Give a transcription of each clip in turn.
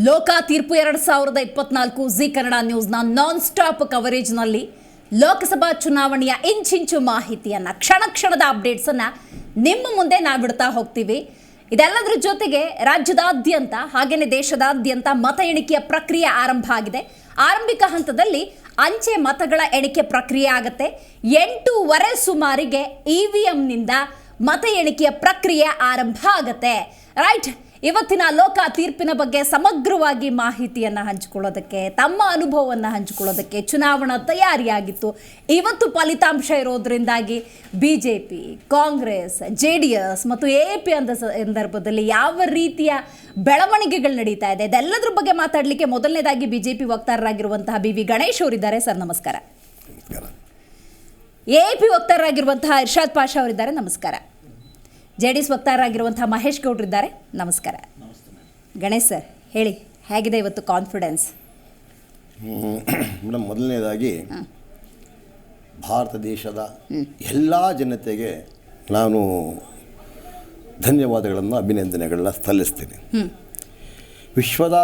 ಲೋಕ ತೀರ್ಪು 2024 ಜಿ ಕನ್ನಡ ನ್ಯೂಸ್ನ ನಾನ್ ಸ್ಟಾಪ್ ಕವರೇಜ್ನಲ್ಲಿ ಲೋಕಸಭಾ ಚುನಾವಣೆಯ ಇಂಚಿಂಚು ಮಾಹಿತಿಯನ್ನ ಕ್ಷಣ ಕ್ಷಣದ ಅಪ್ಡೇಟ್ಸ್ ಅನ್ನ ನಿಮ್ಮ ಮುಂದೆ ನಾವು ಬಿಡ್ತಾ ಹೋಗ್ತೀವಿ. ಇದೆಲ್ಲದರ ಜೊತೆಗೆ ರಾಜ್ಯದಾದ್ಯಂತ ಹಾಗೇನೆ ದೇಶದಾದ್ಯಂತ ಮತ ಎಣಿಕೆಯ ಪ್ರಕ್ರಿಯೆ ಆರಂಭ ಆಗಿದೆ. ಆರಂಭಿಕ ಹಂತದಲ್ಲಿ ಅಂಚೆ ಮತಗಳ ಎಣಿಕೆ ಪ್ರಕ್ರಿಯೆ ಆಗುತ್ತೆ. 8:15 ಸುಮಾರಿಗೆ ಇವಿಎಂನಿಂದ ಮತ ಎಣಿಕೆಯ ಪ್ರಕ್ರಿಯೆ ಆರಂಭ ಆಗುತ್ತೆ. ರೈಟ್, ಇವತ್ತಿನ ಲೋಕ ತೀರ್ಪಿನ ಬಗ್ಗೆ ಸಮಗ್ರವಾಗಿ ಮಾಹಿತಿಯನ್ನು ಹಂಚಿಕೊಳ್ಳೋದಕ್ಕೆ, ತಮ್ಮ ಅನುಭವವನ್ನು ಹಂಚಿಕೊಳ್ಳೋದಕ್ಕೆ, ಚುನಾವಣಾ ತಯಾರಿಯಾಗಿತ್ತು. ಇವತ್ತು ಫಲಿತಾಂಶ ಇರೋದ್ರಿಂದಾಗಿ ಬಿಜೆಪಿ, ಕಾಂಗ್ರೆಸ್, JDS ಮತ್ತು AAP ಅಂದ ಸಂದರ್ಭದಲ್ಲಿ ಯಾವ ರೀತಿಯ ಬೆಳವಣಿಗೆಗಳು ನಡೀತಾ ಇದೆ, ಇದೆಲ್ಲದ್ರ ಬಗ್ಗೆ ಮಾತಾಡಲಿಕ್ಕೆ ಮೊದಲನೇದಾಗಿ ಬಿಜೆಪಿ ವಕ್ತಾರರಾಗಿರುವಂತಹ BV ಗಣೇಶ್ ಅವರಿದ್ದಾರೆ. ಸರ್ ನಮಸ್ಕಾರ. AAP ವಕ್ತಾರರಾಗಿರುವಂತಹ ಇರ್ಷಾದ್ ಪಾಷಾ ಅವರಿದ್ದಾರೆ. ನಮಸ್ಕಾರ. JDS ವಕ್ತಾರರಾಗಿರುವಂತಹ ಮಹೇಶ್ ಗೌಡ್ರಿದ್ದಾರೆ. ನಮಸ್ಕಾರ. ಗಣೇಶ್ ಸರ್ ಹೇಳಿ, ಹೇಗಿದೆ ಇವತ್ತು ಕಾನ್ಫಿಡೆನ್ಸ್? ಮೇಡಮ್, ಮೊದಲನೇದಾಗಿ ಭಾರತ ದೇಶದ ಎಲ್ಲ ಜನತೆಗೆ ನಾನು ಧನ್ಯವಾದಗಳನ್ನು, ಅಭಿನಂದನೆಗಳನ್ನ ಸಲ್ಲಿಸ್ತೀನಿ. ವಿಶ್ವದ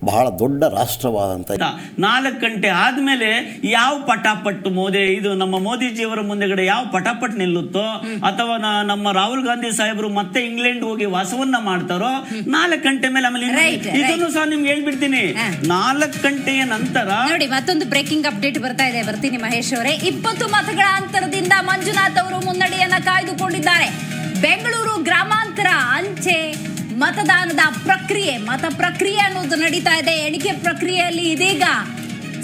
ಬಹಳ ದೊಡ್ಡ ರಾಷ್ಟ್ರವಾದಂಥ 4 ಗಂಟೆ ಆದ್ಮೇಲೆ ಯಾವ ಪಟಾಪಟ್ಟು ಇದು ನಮ್ಮ ಮೋದಿಜಿಯವರ ಮುಂದೆಗಡೆ ಯಾವ ಪಟಾಪಟ್ ನಿಲ್ಲುತ್ತೋ, ಅಥವಾ ನಮ್ಮ ರಾಹುಲ್ ಗಾಂಧಿ ಸಾಹೇಬರು ಮತ್ತೆ ಇಂಗ್ಲೆಂಡ್ ಹೋಗಿ ವಾಸವನ್ನ ಮಾಡ್ತಾರೋ 4 ಗಂಟೆ ಮೇಲೆ. ಆಮೇಲೆ ಇದನ್ನು ಸಹ ನಿಮ್ಗೆ ಹೇಳ್ಬಿಡ್ತೀನಿ, 4 ಗಂಟೆಯ ನಂತರ ನೋಡಿ ಮತ್ತೊಂದು ಬ್ರೇಕಿಂಗ್ ಅಪ್ಡೇಟ್ ಬರ್ತಾ ಇದೆ. ಬರ್ತೀನಿ ಮಹೇಶ್ ಅವರೇ. 20 ಮತಗಳ ಅಂತರದಿಂದ ಮಂಜುನಾಥ್ ಅವರು ಮುನ್ನಡೆಯನ್ನ ಕಾಯ್ದುಕೊಂಡಿದ್ದಾರೆ. ಬೆಂಗಳೂರು ಗ್ರಾಮಾಂತರ ಅಂಚೆ ಮತದಾನದ ಮತ ಪ್ರಕ್ರಿಯೆ ಅನ್ನೋದು ನಡೀತಾ ಇದೆ. ಎಣಿಕೆ ಪ್ರಕ್ರಿಯೆಯಲ್ಲಿ ಇದೀಗ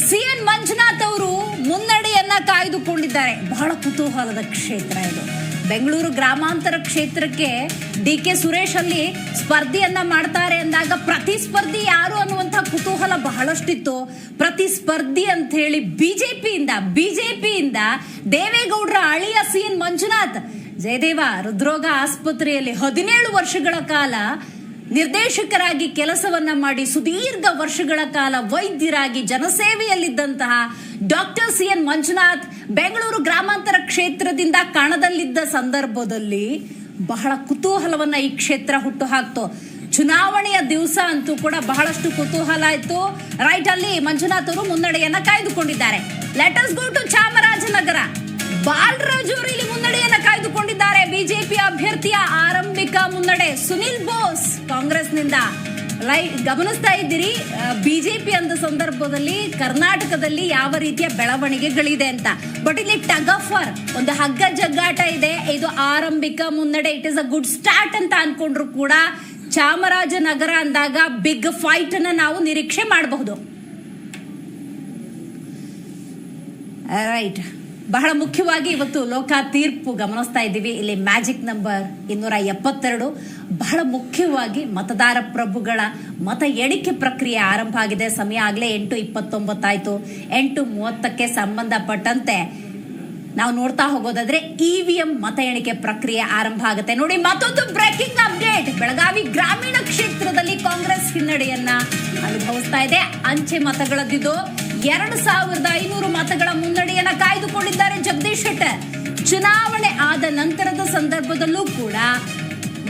CN ಮಂಜುನಾಥ್ ಅವರು ಮುನ್ನಡೆಯನ್ನ ಕಾಯ್ದುಕೊಂಡಿದ್ದಾರೆ. ಬಹಳ ಕುತೂಹಲದ ಕ್ಷೇತ್ರ ಇದು. ಬೆಂಗಳೂರು ಗ್ರಾಮಾಂತರ ಕ್ಷೇತ್ರಕ್ಕೆ DK ಸುರೇಶ್ ಅಲ್ಲಿ ಸ್ಪರ್ಧೆಯನ್ನ ಮಾಡ್ತಾರೆ ಅಂದಾಗ ಪ್ರತಿಸ್ಪರ್ಧಿ ಯಾರು ಅನ್ನುವಂಥ ಕುತೂಹಲ ಬಹಳಷ್ಟಿತ್ತು. ಪ್ರತಿಸ್ಪರ್ಧಿ ಅಂತ ಹೇಳಿ ಬಿಜೆಪಿಯಿಂದ ದೇವೇಗೌಡರ ಅಳಿಯ CN ಮಂಜುನಾಥ್ ಜಯದೇವ ಹೃದ್ರೋಗ ಆಸ್ಪತ್ರೆಯಲ್ಲಿ 17 ವರ್ಷಗಳ ಕಾಲ ನಿರ್ದೇಶಕರಾಗಿ ಕೆಲಸವನ್ನ ಮಾಡಿ ಸುದೀರ್ಘ ವರ್ಷಗಳ ಕಾಲ ವೈದ್ಯರಾಗಿ ಜನಸೇವೆಯಲ್ಲಿದ್ದಂತಹ ಡಾಕ್ಟರ್ CN ಮಂಜುನಾಥ್ ಬೆಂಗಳೂರು ಗ್ರಾಮಾಂತರ ಕ್ಷೇತ್ರದಿಂದ ಕಣದಲ್ಲಿದ್ದ ಸಂದರ್ಭದಲ್ಲಿ ಬಹಳ ಕುತೂಹಲವನ್ನ ಈ ಕ್ಷೇತ್ರ ಹುಟ್ಟು ಹಾಕ್ತು. ಚುನಾವಣೆಯ ದಿವಸ ಅಂತೂ ಕೂಡ ಬಹಳಷ್ಟು ಕುತೂಹಲ ಇತ್ತು. ರೈಟ್, ಅಲ್ಲಿ ಮಂಜುನಾಥ್ ಅವರು ಮುನ್ನಡೆಯನ್ನ ಕಾಯ್ದುಕೊಂಡಿದ್ದಾರೆ. Let us go to Chamarajanagar. Balraj ಅವರು ಇಲ್ಲಿ ಮುನ್ನಡೆಯನ್ನ ಕಾಯ್ದುಕೊಂಡಿದ್ದಾರೆ. ಬಿಜೆಪಿ ಅಭ್ಯರ್ಥಿಯ ಆರಂಭಿಕ ಮುನ್ನಡೆ. ಸುನಿಲ್ ಬೋಸ್ ಕಾಂಗ್ರೆಸ್ನಿಂದ ಗಮನಿಸ್ತಾ ಇದ್ದೀರಿ. ಬಿಜೆಪಿ ಅಂದ ಸಂದರ್ಭದಲ್ಲಿ ಕರ್ನಾಟಕದಲ್ಲಿ ಯಾವ ರೀತಿಯ ಬೆಳವಣಿಗೆಗಳಿದೆ ಅಂತ. ಬಟ್ ಇಲ್ಲಿ ಟಗ್ ಆಫ್ ವಾರ್, ಒಂದು ಹಗ್ಗ ಜಗ್ಗಾಟ ಇದೆ. ಇದು ಆರಂಭಿಕ ಮುನ್ನಡೆ. It is a good start ಅಂತ ಅನ್ಕೊಂಡ್ರು ಕೂಡ ಚಾಮರಾಜನಗರ ಅಂದಾಗ ಬಿಗ್ ಫೈಟ್ ಅನ್ನ ನಾವು ನಿರೀಕ್ಷೆ ಮಾಡಬಹುದು. ರೈಟ್, ಬಹಳ ಮುಖ್ಯವಾಗಿ ಇವತ್ತು ಲೋಕ ತೀರ್ಪು ಗಮನಿಸ್ತಾ ಇದ್ದೀವಿ. ಇಲ್ಲಿ ಮ್ಯಾಜಿಕ್ ನಂಬರ್ 272. ಬಹಳ ಮುಖ್ಯವಾಗಿ ಮತದಾರ ಪ್ರಭುಗಳ ಮತ ಎಣಿಕೆ ಪ್ರಕ್ರಿಯೆ ಆರಂಭ ಆಗಿದೆ. ಸಮಯ ಆಗಲೇ 8:29 ಆಯ್ತು. 8:30ಕ್ಕೆ ಸಂಬಂಧಪಟ್ಟಂತೆ ನಾವು ನೋಡ್ತಾ ಹೋಗೋದಾದ್ರೆ EVM ಮತ ಎಣಿಕೆ ಪ್ರಕ್ರಿಯೆ ಆರಂಭ ಆಗುತ್ತೆ. ನೋಡಿ ಮತ್ತೊಂದು ಬ್ರೇಕಿಂಗ್ ಅಪ್ಡೇಟ್. ಬೆಳಗಾವಿ ಗ್ರಾಮೀಣ ಕ್ಷೇತ್ರದಲ್ಲಿ ಕಾಂಗ್ರೆಸ್ ಹಿನ್ನಡೆಯನ್ನ ಅನುಭವಿಸ್ತಾ ಇದೆ. ಅಂಚೆ ಮತಗಳದ್ದು 2500 ಮತಗಳ ಮುನ್ನಡೆಯನ್ನ ಕಾಯ್ದುಕೊಂಡಿದ್ದಾರೆ ಜಗದೀಶ್ ಶೆಟ್ಟರ್. ಚುನಾವಣೆ ಆದ ನಂತರದ ಸಂದರ್ಭದಲ್ಲೂ ಕೂಡ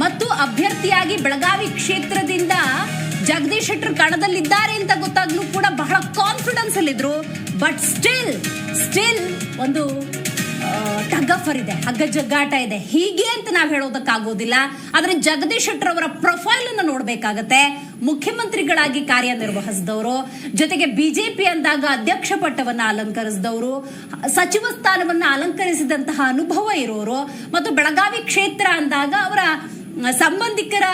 ಮತ್ತು ಅಭ್ಯರ್ಥಿಯಾಗಿ ಬೆಳಗಾವಿ ಕ್ಷೇತ್ರದಿಂದ ಜಗದೀಶ್ ಶೆಟ್ಟರ್ ಕಣದಲ್ಲಿದ್ದಾರೆ ಅಂತ ಗೊತ್ತಾಗ್ಲೂ ಕೂಡ ಬಹಳ ಕಾನ್ಫಿಡೆನ್ಸ್ ಅಲ್ಲಿದ್ರು. ಬಟ್ ಸ್ಟಿಲ್ ಒಂದು ಟಗ್ ಆಫ್ ವಾರ್ ಇದೆ, ಹಗ್ಗ ಜಗ್ಗಾಟ ಇದೆ. ಹೀಗೆ ಅಂತ ನಾವು ಹೇಳೋದಕ್ಕಾಗೋದಿಲ್ಲ. ಆದ್ರೆ ಜಗದೀಶ್ ಶೆಟ್ಟರ್ ಅವರ ಪ್ರೊಫೈಲ್ ಅನ್ನು ನೋಡ್ಬೇಕಾಗತ್ತೆ. ಮುಖ್ಯಮಂತ್ರಿಗಳಾಗಿ ಕಾರ್ಯನಿರ್ವಹಿಸಿದವರು, ಜೊತೆಗೆ ಬಿಜೆಪಿ ಅಂದಾಗ ಅಧ್ಯಕ್ಷ ಪಟ್ಟವನ್ನ ಅಲಂಕರಿಸಿದವರು, ಸಚಿವ ಸ್ಥಾನವನ್ನ ಅಲಂಕರಿಸಿದಂತಹ ಅನುಭವ ಇರೋರು, ಮತ್ತು ಬೆಳಗಾವಿ ಕ್ಷೇತ್ರ ಅಂದಾಗ ಅವರ ಸಂಬಂಧಿಕರ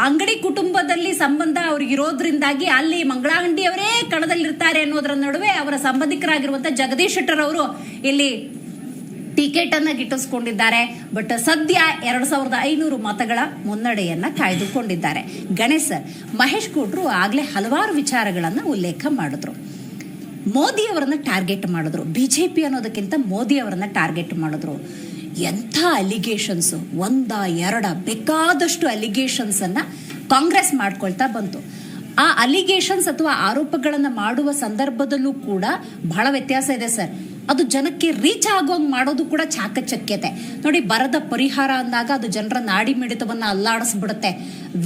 ಅಂಗಡಿ ಕುಟುಂಬದಲ್ಲಿ ಸಂಬಂಧ ಅವ್ರಿಗಿರೋದ್ರಿಂದಾಗಿ ಅಲ್ಲಿ ಮಂಗಳಾಂಡಿ ಅವರೇ ಕಣದಲ್ಲಿರ್ತಾರೆ ಅನ್ನೋದ್ರ ನಡುವೆ ಅವರ ಸಂಬಂಧಿಕರಾಗಿರುವಂತಹ ಜಗದೀಶ್ ಶೆಟ್ಟರ್ ಅವರು ಇಲ್ಲಿ ಟಿಕೆಟ್ ಅನ್ನ ಗಿಟ್ಟಿಸ್ಕೊಂಡಿದ್ದಾರೆ. ಬಟ್ ಸದ್ಯ 2500 ಮತಗಳ ಮುನ್ನಡೆಯನ್ನ ಕಾಯ್ದುಕೊಂಡಿದ್ದಾರೆ. ಗಣೇಶ್ ಸರ್, ಮಹೇಶ್ ಗೌಡ್ರು ಆಗ್ಲೇ ಹಲವಾರು ವಿಚಾರಗಳನ್ನ ಉಲ್ಲೇಖ ಮಾಡಿದ್ರು. ಮೋದಿ ಅವರನ್ನ ಟಾರ್ಗೆಟ್ ಮಾಡಿದ್ರು. ಬಿಜೆಪಿ ಅನ್ನೋದಕ್ಕಿಂತ ಮೋದಿ ಅವರನ್ನ ಟಾರ್ಗೆಟ್ ಮಾಡಿದ್ರು. ಎಂಥ ಅಲಿಗೇಷನ್ಸ್, 1-2 ಬೇಕಾದಷ್ಟು ಅಲಿಗೇಷನ್ಸ್ ಅನ್ನ ಕಾಂಗ್ರೆಸ್ ಮಾಡ್ಕೊಳ್ತಾ ಬಂತು. ಆ ಅಲಿಗೇಷನ್ಸ್ ಅಥವಾ ಆರೋಪಗಳನ್ನ ಮಾಡುವ ಸಂದರ್ಭದಲ್ಲೂ ಕೂಡ ಬಹಳ ವ್ಯತ್ಯಾಸ ಇದೆ ಸರ್. ಅದು ಜನಕ್ಕೆ ರೀಚ್ ಆಗೋಂಗ್ ಮಾಡೋದು ಕೂಡ ಚಾಕಚಕ್ಯತೆ. ನೋಡಿ, ಬರದ ಪರಿಹಾರ ಅಂದಾಗ ಅದು ಜನರ ನಾಡಿ ಮಿಡಿತವನ್ನ ಅಲ್ಲಾಡಿಸ್ಬಿಡುತ್ತೆ.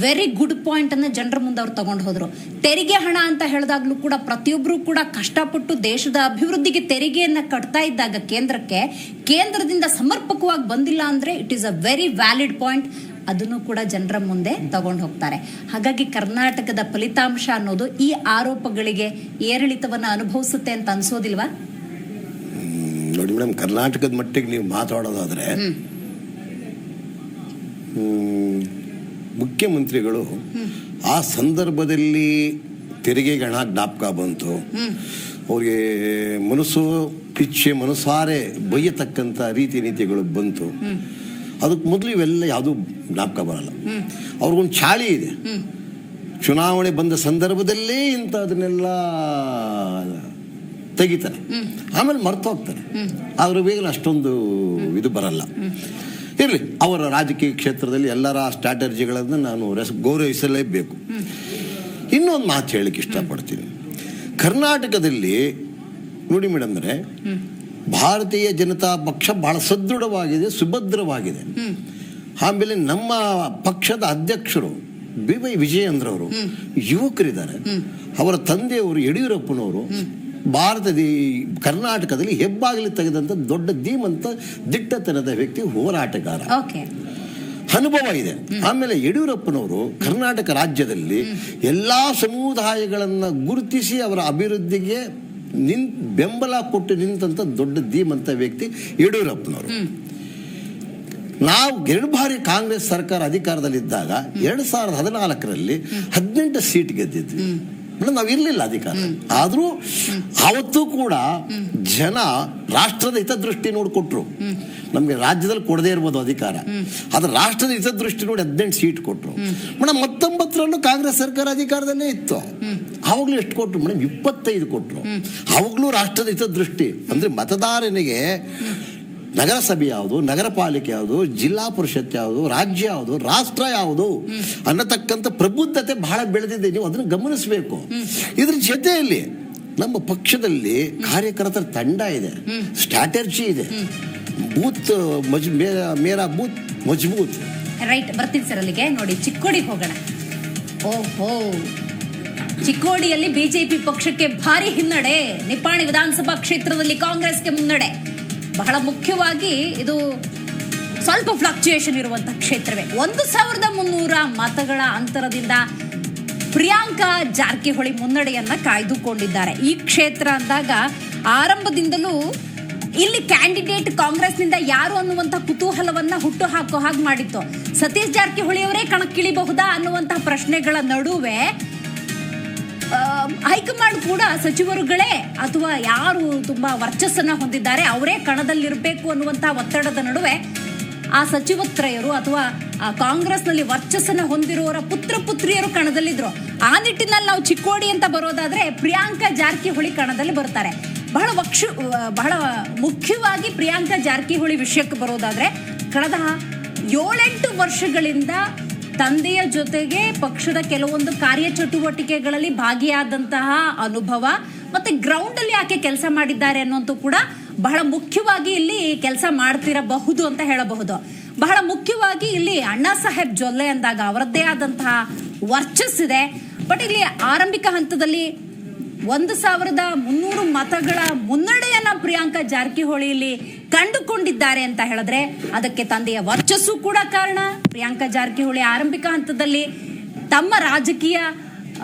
ವೆರಿ ಗುಡ್ ಪಾಯಿಂಟ್ ಅನ್ನ ಜನರ ಮುಂದೆ ಅವ್ರು ತಗೊಂಡು ಹೋದ್ರು. ತೆರಿಗೆ ಹಣ ಅಂತ ಹೇಳಿದಾಗ್ಲೂ ಕೂಡ ಪ್ರತಿಯೊಬ್ರು ಕೂಡ ಕಷ್ಟಪಟ್ಟು ದೇಶದ ಅಭಿವೃದ್ಧಿಗೆ ತೆರಿಗೆಯನ್ನ ಕಟ್ತಾ ಇದ್ದಾಗ ಕೇಂದ್ರದಿಂದ ಸಮರ್ಪಕವಾಗಿ ಬಂದಿಲ್ಲ ಅಂದ್ರೆ it is a very valid point. ಅದನ್ನು ಕೂಡ ಜನರ ಮುಂದೆ ತಗೊಂಡು ಹೋಗ್ತಾರೆ. ಹಾಗಾಗಿ ಕರ್ನಾಟಕದ ಫಲಿತಾಂಶ ಅನ್ನೋದು ಈ ಆರೋಪಗಳಿಗೆ ಏರಿಳಿತವನ್ನ ಅನುಭವಿಸುತ್ತೆ ಅಂತ ಅನ್ಸೋದಿಲ್ವಾ? ನೋಡಿ ಮೇಡಮ್, ಕರ್ನಾಟಕದ ಮಟ್ಟಿಗೆ ನೀವು ಮಾತಾಡೋದಾದ್ರೆ ಮುಖ್ಯಮಂತ್ರಿಗಳು ಆ ಸಂದರ್ಭದಲ್ಲಿ ತೆರಿಗೆಗೆ ಹಣ ಜ್ಞಾಪಕ ಬಂತು, ಅವ್ರಿಗೆ ಮನಸಾರೆ ಬೈಯತಕ್ಕಂಥ ರೀತಿ ನೀತಿಗಳು ಬಂತು. ಅದಕ್ಕೆ ಮೊದಲು ಇವೆಲ್ಲ ಯಾವುದೂ ಜ್ಞಾಪಕ ಬರಲ್ಲ. ಅವ್ರಿಗೊಂದು ಚಾಳಿ ಇದೆ, ಚುನಾವಣೆ ಬಂದ ಸಂದರ್ಭದಲ್ಲೇ ಇಂಥದನ್ನೆಲ್ಲ ತೆಗಿತಾರೆ, ಆಮೇಲೆ ಮರ್ತು ಹೋಗ್ತಾರೆ. ಅದ್ರ ಬೇಗ ಅಷ್ಟೊಂದು ಇದು ಬರಲ್ಲ. ಇರಲಿ, ಅವರ ರಾಜಕೀಯ ಕ್ಷೇತ್ರದಲ್ಲಿ ಎಲ್ಲರ ಸ್ಟ್ರಾಟಜಿಗಳನ್ನು ನಾನು ಗೌರವಿಸಲೇಬೇಕು. ಇನ್ನೊಂದು ಮಾತು ಹೇಳಕ್ಕೆ ಇಷ್ಟಪಡ್ತೀನಿ. ಕರ್ನಾಟಕದಲ್ಲಿ ನೋಡಿ ಮೇಡಮ್ರೆ, ಭಾರತೀಯ ಜನತಾ ಪಕ್ಷ ಬಹಳ ಸದೃಢವಾಗಿದೆ, ಸುಭದ್ರವಾಗಿದೆ. ಆಮೇಲೆ ನಮ್ಮ ಪಕ್ಷದ ಅಧ್ಯಕ್ಷರು BY ವಿಜಯೇಂದ್ರ ಅವರು ಯುವಕರಿದ್ದಾರೆ. ಅವರ ತಂದೆಯವರು ಯಡಿಯೂರಪ್ಪನವರು ಕರ್ನಾಟಕದಲ್ಲಿ ಹೆಬ್ಬಾಗಿಲು ತೆಗೆದಂತ ದೊಡ್ಡ ಧೀಮಂತ ದಿಟ್ಟತನದ ವ್ಯಕ್ತಿ, ಹೋರಾಟಗಾರ, ಅನುಭವ ಇದೆ. ಆಮೇಲೆ ಯಡಿಯೂರಪ್ಪನವರು ಕರ್ನಾಟಕ ರಾಜ್ಯದಲ್ಲಿ ಎಲ್ಲಾ ಸಮುದಾಯಗಳನ್ನ ಗುರುತಿಸಿ ಅವರ ಅಭಿವೃದ್ಧಿಗೆ ಬೆಂಬಲ ಕೊಟ್ಟು ನಿಂತ ದೊಡ್ಡ ಧೀಮಂತ ವ್ಯಕ್ತಿ ಯಡಿಯೂರಪ್ಪನವರು. ನಾವು 2 ಬಾರಿ ಕಾಂಗ್ರೆಸ್ ಸರ್ಕಾರ ಅಧಿಕಾರದಲ್ಲಿದ್ದಾಗ 2014ರಲ್ಲಿ 18 ಸೀಟ್ ಗೆದ್ದಿದ್ವಿ. ನಾವು ಇರಲಿಲ್ಲ ಅಧಿಕಾರ, ಆದ್ರೂ ಅವತ್ತು ಕೂಡ ಜನ ರಾಷ್ಟ್ರದ ಹಿತದೃಷ್ಟಿ ನೋಡಿಕೊಟ್ರು. ನಮ್ಗೆ ರಾಜ್ಯದಲ್ಲಿ ಕೊಡದೇ ಇರ್ಬೋದು ಅಧಿಕಾರ, ಆದ್ರೆ ರಾಷ್ಟ್ರದ ಹಿತದೃಷ್ಟಿ ನೋಡಿ 18 ಸೀಟ್ ಕೊಟ್ರು ಮೇಡಮ್. 19ರಲ್ಲೂ ಕಾಂಗ್ರೆಸ್ ಸರ್ಕಾರ ಅಧಿಕಾರದಲ್ಲೇ ಇತ್ತು. ಅವಾಗ್ಲೂ ಎಷ್ಟು ಕೊಟ್ರು ಮೇಡಮ್? 25 ಕೊಟ್ರು. ಅವಾಗ್ಲೂ ರಾಷ್ಟ್ರದ ಹಿತದೃಷ್ಟಿ ಅಂದ್ರೆ ಮತದಾರನಿಗೆ ನಗರಸಭೆ ಯಾವುದು, ನಗರ ಪಾಲಿಕೆ ಯಾವುದು, ಜಿಲ್ಲಾ ಪರಿಷತ್ ಯಾವುದು, ರಾಜ್ಯ ಯಾವುದು, ರಾಷ್ಟ್ರ ಯಾವುದು ಅನ್ನತಕ್ಕಂಥ ಪ್ರಬುದ್ಧತೆ ಬಹಳ ಬೆಳೆದಿದೆ. ನೀವು ಅದನ್ನು ಗಮನಿಸಬೇಕು. ಇದ್ರ ಜೊತೆಯಲ್ಲಿ ನಮ್ಮ ಪಕ್ಷದಲ್ಲಿ ಕಾರ್ಯಕರ್ತರ ತಂಡ ಇದೆ, ಸ್ಟ್ರಾಟಜಿ ಇದೆ, ಬೂತ್ ಮೇರಾ ಬೂತ್ ಮಜಬೂತ್. ರೈಟ್, ಬರ್ತೀನಿ ಸರ್ ಅಲ್ಲಿಗೆ. ನೋಡಿ, ಚಿಕ್ಕೋಡಿಗೆ ಹೋಗೋಣ. ಓಹೋ, ಚಿಕ್ಕೋಡಿಯಲ್ಲಿ ಬಿಜೆಪಿ ಪಕ್ಷಕ್ಕೆ ಭಾರಿ ಹಿನ್ನಡೆ. ನಿಪ್ಪಾಣಿ ವಿಧಾನಸಭಾ ಕ್ಷೇತ್ರದಲ್ಲಿ ಕಾಂಗ್ರೆಸ್ಗೆ ಮುನ್ನಡೆ. ಬಹಳ ಮುಖ್ಯವಾಗಿ ಇದು ಸ್ವಲ್ಪ ಫ್ಲಕ್ಚುಯೇಷನ್ ಇರುವಂತಹ ಕ್ಷೇತ್ರವೇ. 1300 ಮತಗಳ ಅಂತರದಿಂದ ಪ್ರಿಯಾಂಕಾ ಜಾರಕಿಹೊಳಿ ಮುನ್ನಡೆಯನ್ನ ಕಾಯ್ದುಕೊಂಡಿದ್ದಾರೆ. ಈ ಕ್ಷೇತ್ರ ಅಂದಾಗ ಆರಂಭದಿಂದಲೂ ಇಲ್ಲಿ ಕ್ಯಾಂಡಿಡೇಟ್ ಕಾಂಗ್ರೆಸ್ನಿಂದ ಯಾರು ಅನ್ನುವಂಥ ಕುತೂಹಲವನ್ನ ಹುಟ್ಟು ಹಾಕೋ ಹಾಗೆ ಮಾಡಿತ್ತು. ಸತೀಶ್ ಜಾರಕಿಹೊಳಿ ಅವರೇ ಕಣಕ್ಕಿಳಿಬಹುದಾ ಅನ್ನುವಂತಹ ಪ್ರಶ್ನೆಗಳ ನಡುವೆ ಹೈಕಮಾಂಡ್ ಕೂಡ ಸಚಿವರುಗಳೇ ಅಥವಾ ಯಾರು ತುಂಬಾ ವರ್ಚಸ್ಸನ್ನ ಹೊಂದಿದ್ದಾರೆ ಅವರೇ ಕಣದಲ್ಲಿರಬೇಕು ಅನ್ನುವಂತಹ ಒತ್ತಡದ ನಡುವೆ ಆ ಸಚಿವತ್ರಯರು ಅಥವಾ ಕಾಂಗ್ರೆಸ್ನಲ್ಲಿ ವರ್ಚಸ್ಸನ್ನ ಹೊಂದಿರುವವರ ಪುತ್ರಿಯರು ಕಣದಲ್ಲಿದ್ರು. ಆ ನಿಟ್ಟಿನಲ್ಲಿ ನಾವು ಚಿಕ್ಕೋಡಿ ಅಂತ ಬರೋದಾದ್ರೆ ಪ್ರಿಯಾಂಕಾ ಜಾರಕಿಹೊಳಿ ಕಣದಲ್ಲಿ ಬರ್ತಾರೆ. ಬಹಳ ಮುಖ್ಯವಾಗಿ ಪ್ರಿಯಾಂಕಾ ಜಾರಕಿಹೊಳಿ ವಿಷಯಕ್ಕೆ ಬರೋದಾದ್ರೆ, ಕಳೆದ 7-8 ವರ್ಷಗಳಿಂದ ತಂದೆಯ ಜೊತೆಗೆ ಪಕ್ಷದ ಕೆಲವೊಂದು ಕಾರ್ಯಚಟುವಟಿಕೆಗಳಲ್ಲಿ ಭಾಗಿಯಾದಂತಹ ಅನುಭವ ಮತ್ತೆ ಗ್ರೌಂಡ್ ಅಲ್ಲಿ ಯಾಕೆ ಕೆಲಸ ಮಾಡಿದ್ದಾರೆ ಅನ್ನೋದು ಕೂಡ ಬಹಳ ಮುಖ್ಯವಾಗಿ ಇಲ್ಲಿ ಕೆಲಸ ಮಾಡ್ತಿರಬಹುದು ಅಂತ ಹೇಳಬಹುದು. ಬಹಳ ಮುಖ್ಯವಾಗಿ ಇಲ್ಲಿ ಅಣ್ಣಾ ಸಾಹೇಬ್ ಜೊಲ್ಲೆ ಅಂದಾಗ ಅವರದ್ದೇ ಆದಂತಹ ವರ್ಚಸ್ಸಿದೆ. ಬಟ್ ಇಲ್ಲಿ ಆರಂಭಿಕ ಹಂತದಲ್ಲಿ 1300 ಮತಗಳ ಮುನ್ನಡೆಯನ್ನ ಪ್ರಿಯಾಂಕಾ ಜಾರಕಿಹೊಳಿ ಇಲ್ಲಿ ಕಂಡುಕೊಂಡಿದ್ದಾರೆ ಅಂತ ಹೇಳಿದ್ರೆ ಅದಕ್ಕೆ ತಂದೆಯ ವರ್ಚಸ್ಸು ಕೂಡ ಕಾರಣ. ಪ್ರಿಯಾಂಕಾ ಜಾರಕಿಹೊಳಿ ಆರಂಭಿಕ ಹಂತದಲ್ಲಿ ತಮ್ಮ ರಾಜಕೀಯ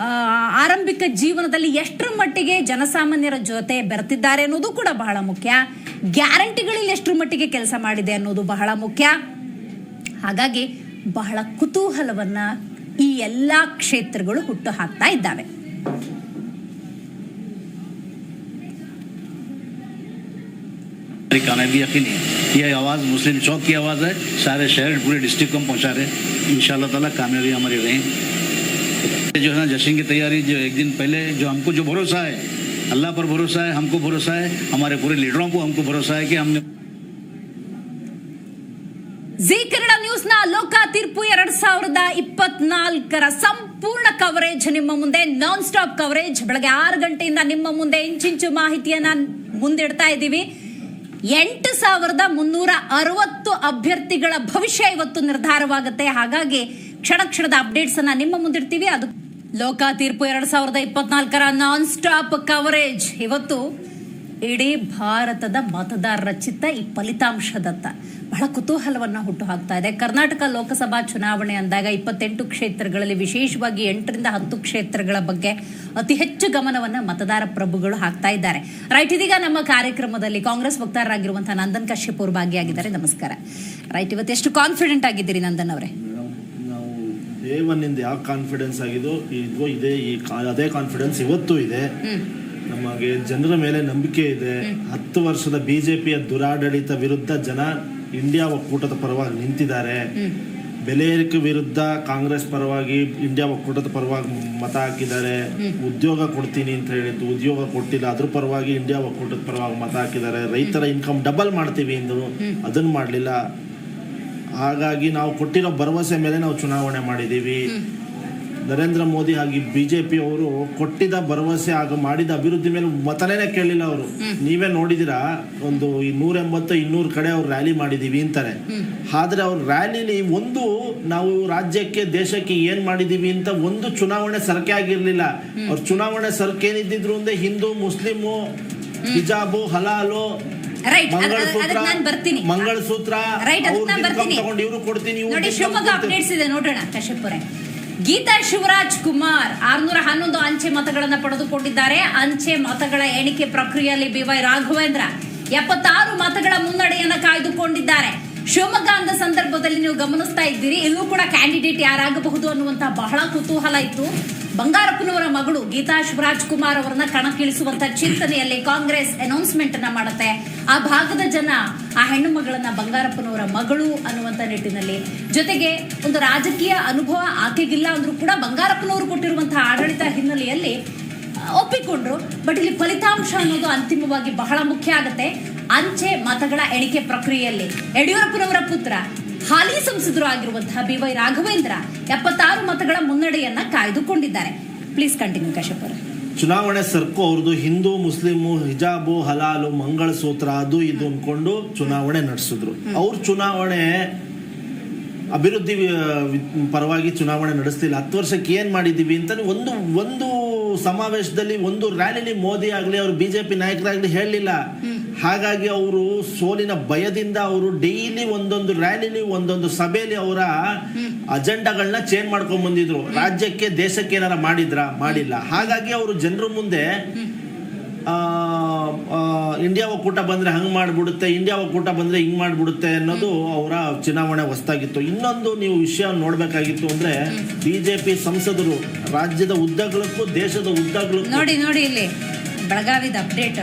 ಆರಂಭಿಕ ಜೀವನದಲ್ಲಿ ಎಷ್ಟರ ಮಟ್ಟಿಗೆ ಜನಸಾಮಾನ್ಯರ ಜೊತೆ ಬೆರೆತಿದ್ದಾರೆ ಅನ್ನೋದು ಕೂಡ ಬಹಳ ಮುಖ್ಯ. ಗ್ಯಾರಂಟಿಗಳಲ್ಲಿ ಎಷ್ಟರ ಮಟ್ಟಿಗೆ ಕೆಲಸ ಮಾಡಿದೆ ಅನ್ನೋದು ಬಹಳ ಮುಖ್ಯ. ಹಾಗಾಗಿ ಬಹಳ ಕುತೂಹಲವನ್ನ ಈ ಎಲ್ಲಾ ಕ್ಷೇತ್ರಗಳು ಹುಟ್ಟು ಹಾಕ್ತಾ ಇದ್ದಾವೆ. कामयाबी यकीन है। ये आवाज़ मुस्लिम चौक की आवाज़ है, सारे शहर पूरे डिस्ट्रिक्ट को हम पहुँचा रहे। इंशाल्लाह ताला कामयाबी हमारी रही। जो है ना जश्न की तैयारी, जो एक दिन पहले जो हमको जो भरोसा है, अल्लाह पर भरोसा है, हमको भरोसा है, हमारे पूरे लीडरों को हमको भरोसा है कि हमने ಜಿ ಕನ್ನಡ ನ್ಯೂಸ್ನ ಲೋಕ ತೀರ್ಪು 2024 ಸಂಪೂರ್ಣ ಕವರೇಜ್ ನಿಮ್ಮ ಮುಂದೆ, ನಾನ್ ಸ್ಟಾಪ್ ಕವರೇಜ್. ಬೆಳಗ್ಗೆ 6 ಗಂಟೆಯಿಂದ ನಿಮ್ಮ ಮುಂದೆ ಇಂಚಿಂಚು ಮಾಹಿತಿಯನ್ನ ಮುಂದಿಡ್ತಾ ಇದ್ದೀವಿ. 8,360 ಅಭ್ಯರ್ಥಿಗಳ ಭವಿಷ್ಯ ಇವತ್ತು ನಿರ್ಧಾರವಾಗುತ್ತೆ. ಹಾಗಾಗಿ ಕ್ಷಣದ ಅಪ್ಡೇಟ್ಸ್ ಅನ್ನ ನಿಮ್ಮ ಮುಂದಿಡ್ತೀವಿ. ಅದು ಲೋಕ ತೀರ್ಪು 2024 ನಾನ್ ಸ್ಟಾಪ್ ಕವರೇಜ್. ಇವತ್ತು ಇಡೀ ಭಾರತದ ಮತದಾರರ ಚಿತ್ತ ಈ ಫಲಿತಾಂಶದತ್ತ ಬಹಳ ಕುತೂಹಲವನ್ನ ಹುಟ್ಟು ಹಾಕ್ತಾ ಇದೆ. ಕರ್ನಾಟಕ ಲೋಕಸಭಾ ಚುನಾವಣೆ ಅಂದಾಗ 28 ಕ್ಷೇತ್ರಗಳಲ್ಲಿ ವಿಶೇಷವಾಗಿ 8ರಿಂದ 10 ಕ್ಷೇತ್ರಗಳ ಬಗ್ಗೆ ಅತಿ ಹೆಚ್ಚು ಗಮನವನ್ನ ಮತದಾರ ಪ್ರಭುಗಳು ಹಾಕ್ತಾ ಇದ್ದಾರೆ. ರೈಟ್, ಇದೀಗ ನಮ್ಮ ಕಾರ್ಯಕ್ರಮದಲ್ಲಿ ಕಾಂಗ್ರೆಸ್ ವಕ್ತಾರರಾಗಿರುವಂತಹ ನಂದನ್ ಕಶ್ಯಪ್ ಅವರು ಭಾಗಿಯಾಗಿದ್ದಾರೆ. ನಮಸ್ಕಾರ. ರೈಟ್, ಇವತ್ತು ಎಷ್ಟು ಕಾನ್ಫಿಡೆಂಟ್ ಆಗಿದ್ದೀರಿ ನಂದನ್ ಅವರೇ? ನಾವು ಡೇ ಒನ್ನಿಂದ ಯಾವ ಕಾನ್ಫಿಡೆನ್ಸ್ ಆಗಿದೋ ಇದೆ, ಅದೇ ಕಾನ್ಫಿಡೆನ್ಸ್ ಇವತ್ತು ಇದೆ. ನಮಗೆ ಜನರ ಮೇಲೆ ನಂಬಿಕೆ ಇದೆ. 10 ವರ್ಷದ ಬಿಜೆಪಿಯ ದುರಾಡಳಿತ ವಿರುದ್ಧ ಜನ ಇಂಡಿಯಾ ಒಕ್ಕೂಟದ ಪರವಾಗಿ ನಿಂತಿದ್ದಾರೆ. ಬೆಲೆ ಏರಿಕೆ ವಿರುದ್ಧ ಕಾಂಗ್ರೆಸ್ ಪರವಾಗಿ ಇಂಡಿಯಾ ಒಕ್ಕೂಟದ ಪರವಾಗಿ ಮತ ಹಾಕಿದ್ದಾರೆ. ಉದ್ಯೋಗ ಕೊಡ್ತೀನಿ ಅಂತ ಹೇಳಿದ್ದು ಉದ್ಯೋಗ ಕೊಟ್ಟಿಲ್ಲ, ಅದ್ರ ಪರವಾಗಿ ಇಂಡಿಯಾ ಒಕ್ಕೂಟದ ಪರವಾಗಿ ಮತ ಹಾಕಿದ್ದಾರೆ. ರೈತರ ಇನ್ಕಮ್ ಡಬಲ್ ಮಾಡ್ತೀವಿ ಅಂದರು, ಅದನ್ನು ಮಾಡಲಿಲ್ಲ. ಹಾಗಾಗಿ ನಾವು ಕೊಟ್ಟಿರೋ ಭರವಸೆ ಮೇಲೆ ನಾವು ಚುನಾವಣೆ ಮಾಡಿದ್ದೀವಿ. ನರೇಂದ್ರ ಮೋದಿ ಹಾಗೆ ಬಿಜೆಪಿ ಅವರು ಕೊಟ್ಟಿದ್ದ ಭರವಸೆ ಆಗ ಮಾಡಿದ ಅಭಿವೃದ್ಧಿ ಮೇಲೆ ಮತನೇ ಕೇಳಲಿಲ್ಲ. ಅವರು ನೀವೇ ನೋಡಿದಿರಾ, ಒಂದು 180-200 ಕಡೆ ಅವ್ರು ರ್ಯಾಲಿ ಮಾಡಿದೀವಿ ಅಂತಾರೆ. ಆದ್ರೆ ಅವ್ರ ರ್ಯಾಲಿಲಿ ನಾವು ರಾಜ್ಯಕ್ಕೆ ದೇಶಕ್ಕೆ ಏನ್ ಮಾಡಿದೀವಿ ಅಂತ ಒಂದು ಚುನಾವಣೆ ಸರಕೆ ಆಗಿರ್ಲಿಲ್ಲ. ಅವ್ರ ಚುನಾವಣೆ ಸರಕೆ ಏನಿದ್ರು ಅಂದ್ರೆ ಹಿಂದೂ ಮುಸ್ಲಿಮು, ಹಿಜಾಬು, ಹಲಾಲು, ಮಂಗಳಸೂತ್ರ ತಗೊಂಡು ಇವರು ಕೊಡ್ತೀನಿ. ನೋಡೋಣ ಕಶ್ಯಪ್ ಅವರೇ, ಗೀತಾ ಶಿವರಾಜ್ ಕುಮಾರ್ 611 ಅಂಚೆ ಮತಗಳನ್ನು ಪಡೆದುಕೊಂಡಿದ್ದಾರೆ. ಅಂಚೆ ಮತಗಳ ಎಣಿಕೆ ಪ್ರಕ್ರಿಯೆಯಲ್ಲಿ BY ರಾಘವೇಂದ್ರ 76 ಮತಗಳ ಮುನ್ನಡೆಯನ್ನ ಕಾಯ್ದುಕೊಂಡಿದ್ದಾರೆ. ಶಿವಮೊಗ್ಗ ಅಂದ ಸಂದರ್ಭದಲ್ಲಿ ನೀವು ಗಮನಿಸ್ತಾ ಇದ್ದೀರಿ, ಇಲ್ಲೂ ಕೂಡ ಕ್ಯಾಂಡಿಡೇಟ್ ಯಾರಾಗಬಹುದು ಅನ್ನುವಂತಹ ಬಹಳ ಕುತೂಹಲ ಇತ್ತು. ಬಂಗಾರಪ್ಪನವರ ಮಗಳು ಗೀತಾ ಶಿವರಾಜ್ ಕುಮಾರ್ ಅವರನ್ನ ಕಣಕ್ಕಿಳಿಸುವಂತ ಚಿಂತನೆಯಲ್ಲಿ ಕಾಂಗ್ರೆಸ್ ಅನೌನ್ಸ್ಮೆಂಟ್ ಅನ್ನ ಮಾಡುತ್ತೆ. ಆ ಭಾಗದ ಜನ ಆ ಹೆಣ್ಣು ಮಗಳನ್ನ ಬಂಗಾರಪ್ಪನವರ ಮಗಳು ಅನ್ನುವಂತ ನಿಟ್ಟಿನಲ್ಲಿ, ಜೊತೆಗೆ ಒಂದು ರಾಜಕೀಯ ಅನುಭವ ಆಕೆಗಿಲ್ಲ ಅಂದ್ರೂ ಕೂಡ ಬಂಗಾರಪ್ಪನವರು ಕೊಟ್ಟಿರುವಂತಹ ಆಡಳಿತ ಹಿನ್ನೆಲೆಯಲ್ಲಿ ಒಪ್ಪಿಕೊಂಡ್ರು. ಬಟ್ ಇಲ್ಲಿ ಫಲಿತಾಂಶ ಅನ್ನೋದು ಅಂತಿಮವಾಗಿ ಬಹಳ ಮುಖ್ಯ ಆಗುತ್ತೆ. ಅಂಚೆ ಮತಗಳ ಎಣಿಕೆ ಪ್ರಕ್ರಿಯೆಯಲ್ಲಿ ಯಡಿಯೂರಪ್ಪನವರ ಪುತ್ರ ಹಾಲಿ ಸಂಸದರು ಆಗಿರುವಂತಹ BY ರಾಘವೇಂದ್ರ 76 ಮತಗಳ ಮುನ್ನಡೆಯನ್ನ ಕಾಯ್ದುಕೊಂಡಿದ್ದಾರೆ. ಪ್ಲೀಸ್ ಕಂಟಿನ್ಯೂ ಕಶ್ಯಪ್ ಅವರು. ಚುನಾವಣೆ ಸರ್ಕು ಅವ್ರದ್ದು ಹಿಂದೂ ಮುಸ್ಲಿಮು, ಹಿಜಾಬು, ಹಲಾಲು, ಮಂಗಳಸೂತ್ರ ಅದು ಇದು ಅನ್ಕೊಂಡು ಚುನಾವಣೆ ನಡೆಸಿದ್ರು. ಅವ್ರ ಚುನಾವಣೆ ಅಭಿವೃದ್ಧಿ ಪರವಾಗಿ ಚುನಾವಣೆ ನಡೆಸಲಿಲ್ಲ. 10 ವರ್ಷಕ್ಕೆ ಏನ್ ಮಾಡಿದೀವಿ ಅಂತ ಒಂದು ಸಮಾವೇಶದಲ್ಲಿ, ಒಂದು ರ್ಯಾಲಿಲಿ ಮೋದಿ ಆಗ್ಲಿ ಅವ್ರು ಬಿಜೆಪಿ ನಾಯಕರಾಗ್ಲಿ ಹೇಳಲಿಲ್ಲ. ಹಾಗಾಗಿ ಅವರು ಸೋಲಿನ ಭಯದಿಂದ ಅವರು ಡೈಲಿ ಒಂದೊಂದು ರ್ಯಾಲಿಲಿ, ಒಂದೊಂದು ಸಭೆಯಲ್ಲಿ ಅವರ ಅಜೆಂಡಾಗಳನ್ನ ಚೇಂಜ್ ಮಾಡ್ಕೊಂಡ್ ಬಂದಿದ್ರು. ರಾಜ್ಯಕ್ಕೆ ದೇಶಕ್ಕೆ ಏನಾರ ಮಾಡಿಲ್ಲ. ಹಾಗಾಗಿ ಅವರು ಜನರ ಮುಂದೆ ಇಂಡಿಯಾ ಒಕ್ಕೂಟ ಬಂದ್ರೆ ಹಂಗ್ ಮಾಡ್ಬಿಡುತ್ತೆ, ಇಂಡಿಯಾ ಒಕ್ಕೂಟ ಬಂದ್ರೆ ಹಿಂಗ್ ಮಾಡ್ಬಿಡುತ್ತೆ ಅನ್ನೋದು ಅವರ ಚುನಾವಣೆ ಹೊಸ್ತಾಗಿತ್ತು. ಇನ್ನೊಂದು ನೀವು ವಿಷಯ ನೋಡ್ಬೇಕಾಗಿತ್ತು ಅಂದ್ರೆ, ಬಿಜೆಪಿ ಸಂಸದರು ರಾಜ್ಯದ ಉದ್ದಗಲಕ್ಕೂ ದೇಶದ ಉದ್ದಗಲಕ್ಕೂ ನೋಡಿ ಇಲ್ಲಿ ಬೆಳಗಾವಿದ ಅಪ್ಡೇಟ್.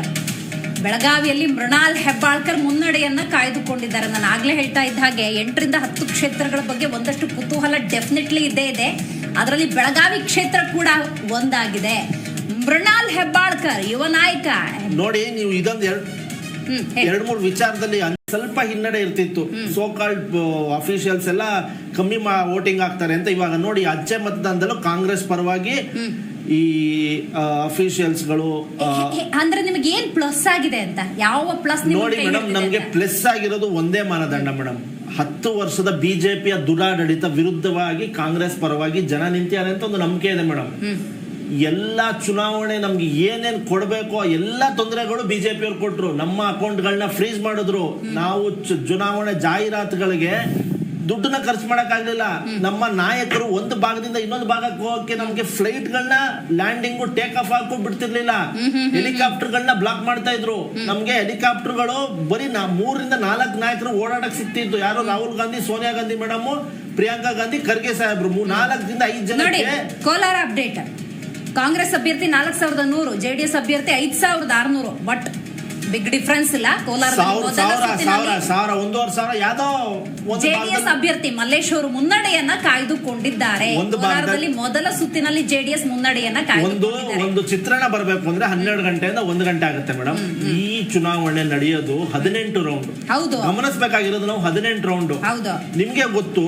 ಬೆಳಗಾವಿಯಲ್ಲಿ ಮೃಣಾಲ್ ಹೆಬ್ಬಾಳ್ಕರ್ ಮುನ್ನಡೆಯನ್ನ ಕಾಯ್ದುಕೊಂಡಿದ್ದಾರೆ. ನಾನು ಆಗ್ಲೇ ಹೇಳ್ತಾ ಇದ್ದ ಹಾಗೆ 8ರಿಂದ 10 ಕ್ಷೇತ್ರಗಳ ಬಗ್ಗೆ ಒಂದಷ್ಟು ಕುತೂಹಲ ಡೆಫಿನೆಟ್ಲಿ ಇದ್ದೇ ಇದೆ. ಅದರಲ್ಲಿ ಬೆಳಗಾವಿ ಕ್ಷೇತ್ರ ಕೂಡ ಒಂದಾಗಿದೆ. ಮೃಣಾಲ್ ಹೆಬ್ಬಾಳ್ಕರ್ ಯುವ ನಾಯಕ. ನೋಡಿ, ನೀವು ಇದೊಂದು 2-3 ವಿಚಾರದಲ್ಲಿ ಸ್ವಲ್ಪ ಹಿನ್ನಡೆ ಇರ್ತಿತ್ತು. ಸೋ ಕಾಲ್ಡ್ ಅಫಿಷಿಯಲ್ಸ್ ಎಲ್ಲ ಕಮ್ಮಿ ವೋಟಿಂಗ್ ಆಗ್ತಾರೆ ಅಂತ. ಇವಾಗ ನೋಡಿ, ಅಂಚೆ ಮತದಾನದಲ್ಲೂ ಕಾಂಗ್ರೆಸ್ ಪರವಾಗಿ ಈ ಅಫಿಷಿಯಲ್ಸ್ಗಳು. ಅಂದ್ರೆ ನಿಮಗೆ ಏನ್ ಪ್ಲಸ್ ಆಗಿದೆ ಅಂತ? ಯಾವ ಪ್ಲಸ್? ನೋಡಿ ಮೇಡಮ್, ನಮ್ಗೆ ಪ್ಲಸ್ ಆಗಿರೋದು ಒಂದೇ ಮಾನದಂಡ ಮೇಡಮ್. 10 ವರ್ಷದ ಬಿಜೆಪಿಯ ದುರಾಡಳಿತ ವಿರುದ್ಧವಾಗಿ ಕಾಂಗ್ರೆಸ್ ಪರವಾಗಿ ಜನ ನಿಂತಿದ್ದಾರೆ ಅಂತ ಒಂದು ನಂಬಿಕೆ ಇದೆ ಮೇಡಮ್. ಎಲ್ಲಾ ಚುನಾವಣೆ ನಮ್ಗೆ ಏನೇನ್ ಕೊಡ್ಬೇಕೋ ಎಲ್ಲಾ ತೊಂದರೆಗಳು ಬಿಜೆಪಿ ಅವ್ರು ಕೊಟ್ರು. ನಮ್ಮ ಅಕೌಂಟ್ಗಳನ್ನ ಫ್ರೀಸ್ ಮಾಡಿದ್ರು. ನಾವು ಚುನಾವಣೆ ಜಾಹೀರಾತುಗಳಿಗೆ ದುಡ್ಡನ್ನ ಖರ್ಚು ಮಾಡಕ್ ಆಗ್ಲಿಲ್ಲ. ನಮ್ಮ ನಾಯಕರು ಒಂದು ಭಾಗದಿಂದ ಇನ್ನೊಂದು ಭಾಗಕ್ಕೆ ಹೋಗಕ್ಕೆ ನಮ್ಗೆ ಫ್ಲೈಟ್ ಗಳನ್ನ ಲ್ಯಾಂಡಿಂಗು ಟೇಕ್ ಆಫ್ ಹಾಕಿ ಬಿಡ್ತಿರ್ಲಿಲ್ಲ. ಹೆಲಿಕಾಪ್ಟರ್ ಗಳನ್ನ ಬ್ಲಾಕ್ ಮಾಡ್ತಾ ಇದ್ರು. ನಮ್ಗೆ ಹೆಲಿಕಾಪ್ಟರ್ಗಳು ಬರೀ 3ರಿಂದ 4 ನಾಯಕರು ಓಡಾಡಕ್ ಸಿಕ್ತಿತ್ತು. ಯಾರು? ರಾಹುಲ್ ಗಾಂಧಿ, ಸೋನಿಯಾ ಗಾಂಧಿ ಮೇಡಮ್, ಪ್ರಿಯಾಂಕಾ ಗಾಂಧಿ, ಖರ್ಗೆ ಸಾಹೇಬ್ರು. 4ರಿಂದ 5 ಜನ. ಕೋಲಾರ ಅಪ್ಡೇಟ್. ಕಾಂಗ್ರೆಸ್ ಅಭ್ಯರ್ಥಿ 4100, JDS ಅಭ್ಯರ್ಥಿ 5600. ಬಟ್ ಬಿಗ್ ಡಿಫರೆನ್ಸ್ ಇಲ್ಲ. JDS ಅಭ್ಯರ್ಥಿ ಮಲ್ಲೇಶ್ ಅವರು ಮುನ್ನಡೆಯನ್ನ ಕಾಯ್ದುಕೊಂಡಿದ್ದಾರೆ. ಕೋಲಾರದಲ್ಲಿ ಮೊದಲ ಸುತ್ತಿನಲ್ಲಿ JDS ಮುನ್ನಡೆಯನ್ನ ಕಾಯ್ದುಕೊಂಡಿದ್ದಾರೆ. ಒಂದು ಚಿತ್ರಣ ಬರಬೇಕು ಅಂದ್ರೆ 12 ಗಂಟೆಯಿಂದ 1 ಗಂಟೆ ಆಗುತ್ತೆ ಮೇಡಮ್. ಈ ಚುನಾವಣೆ ನಡೆಯೋದು 18 ರೌಂಡ್. ಹೌದು, ಗಮನಿಸಬೇಕಾಗಿರೋದು ನಾವು 18 ರೌಂಡ್. ಹೌದು. ನಿಮ್ಗೆ ಗೊತ್ತು,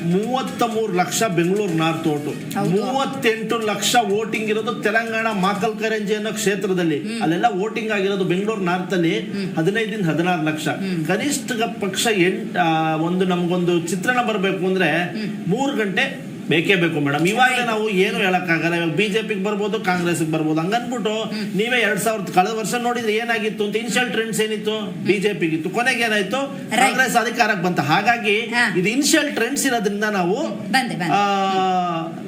33 lakh Bengaluru north vote, 38 lakh voting ಇರೋದು ತೆಲಂಗಾಣ ಮಾಕಲ್ಕರಂಜಿ ಅನ್ನೋ ಕ್ಷೇತ್ರದಲ್ಲಿ. ಅಲ್ಲೆಲ್ಲ ವೋಟಿಂಗ್ ಆಗಿರೋದು ಬೆಂಗಳೂರು ನಾರ್ತ್ ಅಲ್ಲಿ 15-16 ಲಕ್ಷ. ಕನಿಷ್ಠ ಪಕ್ಷ ನಮಗೊಂದು ಚಿತ್ರಣ ಬರಬೇಕು ಅಂದ್ರೆ 3 ಗಂಟೆ ಬೇಕೇ ಬೇಕು ಮೇಡಮ್. ಇವಾಗ ನಾವು ಏನು ಹೇಳಕ್ಕಾಗಲ್ಲ. ಇವಾಗ ಬಿಜೆಪಿಗೆ ಬರ್ಬೋದು, ಕಾಂಗ್ರೆಸ್ಗೆ ಬರ್ಬೋದು. ಹಂಗನ್ಬಿಟ್ಟು ನೀವೇ 2000 ಕಳೆದ ವರ್ಷ ನೋಡಿದ್ರೆ ಏನಾಗಿತ್ತು ಅಂತ ಇನಿಷಿಯಲ್ ಟ್ರೆಂಡ್ಸ್ ಏನಿತ್ತು, ಬಿಜೆಪಿಗಿತ್ತು, ಕೊನೆಗೆ ಏನಾಯ್ತು, ಕಾಂಗ್ರೆಸ್ ಅಧಿಕಾರಕ್ಕೆ ಬಂತ. ಹಾಗಾಗಿ ಇದು ಇನಿಷಿಯಲ್ ಟ್ರೆಂಡ್ಸ್ ಇರೋದ್ರಿಂದ